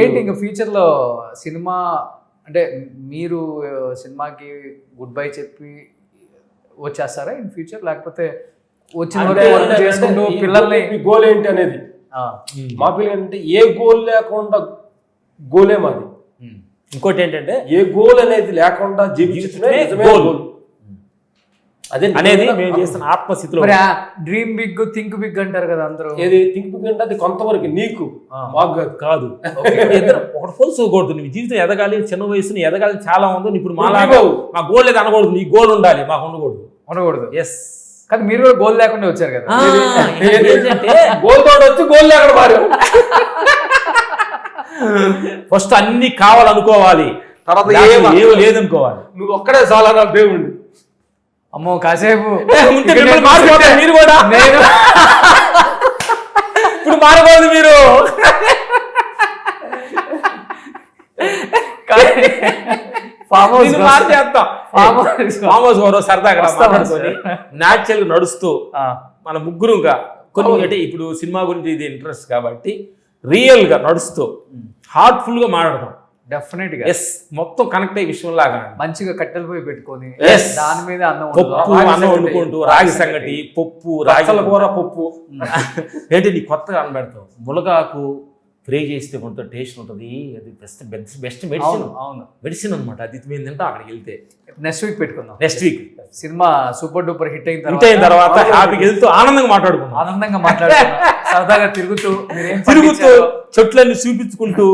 ఏంటి ఇంకా ఫ్యూచర్ లో సినిమా అంటే మీరు సినిమాకి గుడ్ బై చెప్పి వచ్చేస్తారా ఇన్ ఫ్యూచర్, లేకపోతే వచ్చిన వరకు చేసుకుంటూ పిల్లల్ని? గోల్ ఏంటి అనేది మా పిల్లలు అంటే ఏ గోల్ లేకుండా గోలే మాది. ఇంకోటి ఏంటంటే ఏ గోల్ అనేది లేకుండా జీవించడమే గోల్. అదే అనేది మేము చేస్తున్న ఆత్మస్థితిలో. డ్రీమ్ బిగ్ థింక్ బిగ్ అంటారు కదా అందరూ. ఏది థింక్ బిగ్ అంటే అది కొంతవరకు నీకు, మాకు కాదు. ఒకటి తెలుసుకోకూడదు, నీ జీవితం ఎదగాలి, చిన్న వయసు ఎదగాలి చాలా ఉంది. ఇప్పుడు మా గోల్ లేదు అనకూడదు, నీ గోల్ ఉండాలి, మాకు ఉండకూడదు. ఎస్. కానీ మీరు కూడా గోల్ లేకుండా వచ్చారు కదా. గోల్ తోటి వచ్చి గోల్ లేకుండా మారు. ఫస్ట్ అన్ని కావాలనుకోవాలి, తర్వాత ఏమి లేదనుకోవాలి. నువ్వు ఒక్కడే చాలా నా దేవుడు. అమ్మో కాసేపు మారిపోతారు మీరు కూడా. నేను ఇప్పుడు మారకూడదు మీరు. ఫామ్ హౌస్ ఎవరో సరదాగా మాట్లాడుకొని న్యాచురల్ గా నడుస్తూ మన ముగ్గురుగా కొన్ని అంటే ఇప్పుడు సినిమా గురించి ఇది ఇంట్రెస్ట్ కాబట్టి రియల్ గా నడుస్తూ హార్ట్ఫుల్ గా మాట్లాడతాం. డెఫినెట్ గా ఎస్. మొత్తం కనెక్ట్ అయ్యే విషయం లాగా మంచిగా కట్టెలు పోయి పెట్టుకొని దాని మీద అన్నం వండుకుంటూ రాగి సంగటి, పప్పు, రాగి కూర, పప్పు ఏంటి నీ కొత్తగా అనబెడతావు. మునగాకు ఫ్రై చేస్తే కొంత టేస్ట్ ఉంటుంది. అది బెస్ట్ మెడిసిన్ అనమాట. అది మేము తింటాం అక్కడికి వెళ్తే. నెక్స్ట్ వీక్ పెట్టుకుందాం. Next week cinema super duper hit అయిన తర్వాత హ్యాపీకి వెళ్తూ ఆనందంగా మాట్లాడుకుందాం. సరదాగా తిరుగుతూ చెట్లన్నీ చూపించుకుంటూ.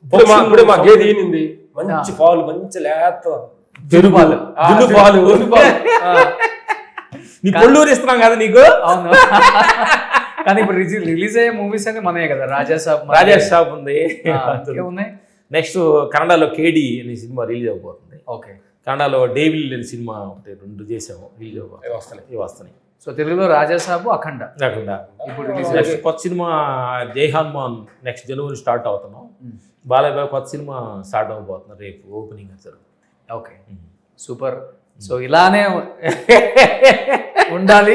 ఇప్పుడు మా గేదె ఈనింది, మంచి పాలు, మంచి లేత జున్నుపాలు. నీ కొల్లూరు ఇస్తున్నాం కదా నీకు. అవును. కానీ ఇప్పుడు రిలీజ్ అయ్యే మూవీస్ అన్ని మనయే కదా. రాజా సాబ్ ఉంది. నెక్స్ట్ కన్నడలో కేడి అనే సినిమా రిలీజ్ అయిపోతుంది. ఓకే. కన్నడలో డేవిల్ అనే సినిమా ఒకటి 2 చేసాము, రిలీజ్ వస్తున్నాయి. సో తెలుగులో రాజా సాబు, అఖండ. ఇప్పుడు నెక్స్ట్ కొత్త సినిమా జై హనుమాన్ నెక్స్ట్ జనవరి స్టార్ట్ అవుతున్నాం. బాలయ్య కొత్త సినిమా స్టార్ట్ అవబోతున్నారు రేపు opening sir. Okay super. So ఇలానే ఉండాలి.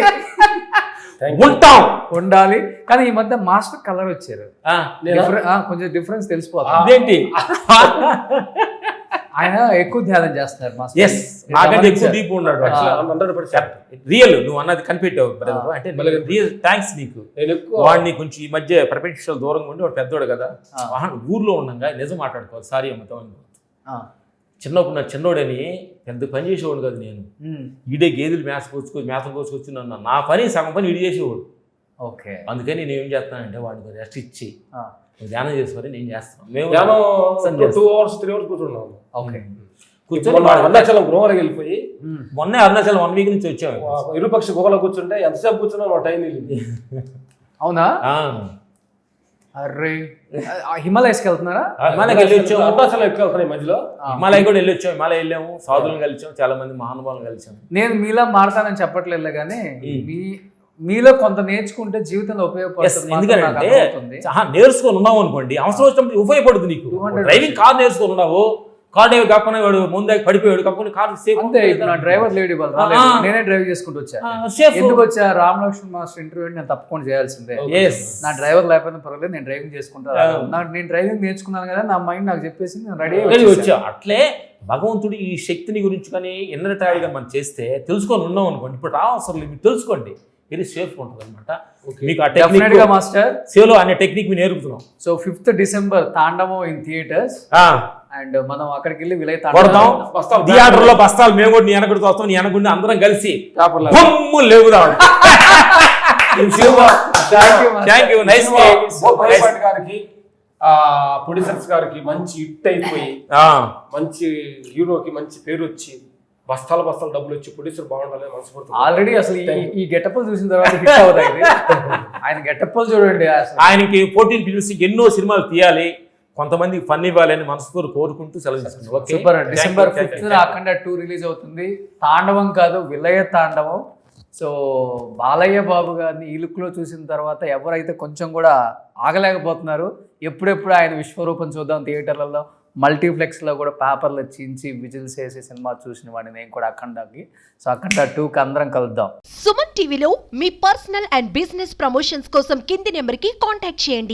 కానీ ఈ మధ్య మాస్టర్ కలర్ వచ్చారు, కొంచెం డిఫరెన్స్ తెలిసిపోతుంది. అదేంటి ఆయన ఎక్కువ ధ్యానం చేస్తున్నారు. రియల్ నువ్వు అన్నది కనిపెట్టావు అంటే రియల్ థ్యాంక్స్ నీకు. వాడిని కొంచెం ఈ మధ్య ప్రపంచ దూరంగా ఉండి వాడు పెద్దోడు కదా, ఊర్లో ఉండగా నిజం మాట్లాడుకోవాలి. సారీ అమ్మతాం. చిన్నప్పుడు నా చిన్నోడని పెద్ద పని చేసేవాడు కదా నేను. ఈడే గేదెలు మేతం కోసుకొచ్చి నన్ను నా పని సగం పని ఇడి చేసేవాడు. ఓకే. అందుకని నేను ఏం చేస్తానంటే వాడికి రెస్ట్ ఇచ్చి ధ్యానం చేసుకొని నేను చేస్తాను. మేము 2 hours 3 hours కూర్చున్నాము. ఓకే. కూర్చొని అరుణాచలం గృహాలకు వెళ్ళిపోయి మొన్నే అరుణాచలం 1 week నుంచి వచ్చాము. ఇరుపక్ష గుహలో కూర్చుంటే ఎంతసేపు కూర్చున్నా మా టైం తెలియదు. అవునా? అర్రే హిమాలయస్కి వెళ్తున్నారా? హిమాలయకి వెళ్ళి వచ్చాము. అరుణాచలం ఎక్కువ వెళ్తున్నాయి మధ్యలో. హిమాలయ కూడా వెళ్ళి వచ్చాము. హిమాలయ వెళ్ళాము, సాధువులను కలిసాము, చాలా మంది మహానుభావులను కలిసాము. నేను మీలా మారతానని చెప్పట్లేదు కానీ మీలో కొంత నేర్చుకుంటే జీవితంలో ఉపయోగపడుతుంది. ఎందుకంటే నేర్చుకొని ఉన్నావు అనుకోండి, అవసరం వచ్చినప్పుడు ఉపయోగపడుతుంది నీకు. డ్రైవింగ్ కార్ నేర్చుకొని ఉన్నావు, కార్ డ్రైవర్ కాకుండా వాడు ముందే పడిపోయాడు కాకుండా కార్ సేఫ్. అంతే. ఇప్పుడు నా డ్రైవర్ లేడీ వాళ్ళు నేనే డ్రైవ్ చేసుకుంటూ వచ్చా. ఎందుకు వచ్చా? రామ్ లక్ష్మణ్ మాస్టర్ ఇంటర్వ్యూ నేను తప్పకుండా చేయాల్సిందే. నా డ్రైవర్ లేకపోయినా పర్వాలేదు, నేను డ్రైవింగ్ చేసుకుంటా. నేను డ్రైవింగ్ నేర్చుకున్నాను కదా, నా మైండ్ నాకు చెప్పేసి నేను రెడీ వచ్చా. అట్లే భగవంతుడు ఈ శక్తిని గురించి కానీ ఇన్నర్ ట్రావెల్గా మనం చేస్తే తెలుసుకొని ఉన్నాం అనుకోండి, ఇప్పుడు రావసరం లేదు, మీరు తెలుసుకోండి, వెరీ సేఫ్ ఉంటుంది అనమాట. మీకు ఆ డెఫినెట్ టెక్నిక్ గా మాస్టర్. సేవలో అనే టెక్నిక్ మీ నేర్పుతున్నాం. సో 5th December తాండవం ఇన్ థియేటర్స్, అండ్ మనం అక్కడికి వెళ్ళి విలయ కొడతాం. బస్తాలు థియేటర్లో బస్తాలు మేము కూడా నీ వెనకడితో వస్తాం, నీ వెనకుండి అందరం కలిసి బొమ్ము లేవుదాం. Thank you. నైస్ బోయపాటి గారికి, ప్రొడ్యూసర్స్ గారికి మంచి హిట్ అయిపోయి మంచి హీరోకి మంచి పేరు వచ్చి బస్తాల డబ్బులు వచ్చి ప్రొడ్యూసర్ బాగుండాలని మనస్ఫూర్తి. ఆల్రెడీ అసలు ఈ గెటప్లు చూసిన తర్వాత హిట్ అవుతాయి. ఆయన గెటప్లు చూడండి, ఆయనకి 14 పిలిచి ఎన్నో సినిమాలు తీయాలి, కొంతమంది ఫన్ ఇవ్వాలని మనస్ఫూర్తి కోరుకుంటూ సెలవు తీసుకుంటాం. సూపర్. December 5th అఖండ 2 రిలీజ్ అవుతుంది. తాండవం కాదు, విలయ తాండవం. సో బాలయ్య బాబు గారిని ఈ లుక్లో చూసిన తర్వాత ఎవరైతే కొంచెం కూడా ఆగలేకపోతున్నారు, ఎప్పుడెప్పుడు ఆయన విశ్వరూపం చూద్దాం థియేటర్లలో, మల్టీప్లెక్స్లో కూడా పేపర్లు చించి విజిల్స్ వేసి సినిమా చూసిన వాడిని నేను కూడా అఖండకి. సో అఖండ 2కి అందరం కలుద్దాం. సుమన్ టీవీలో మీ పర్సనల్ అండ్ బిజినెస్ ప్రమోషన్స్ కోసం కింది నెంబర్కి కాంటాక్ట్ చేయండి.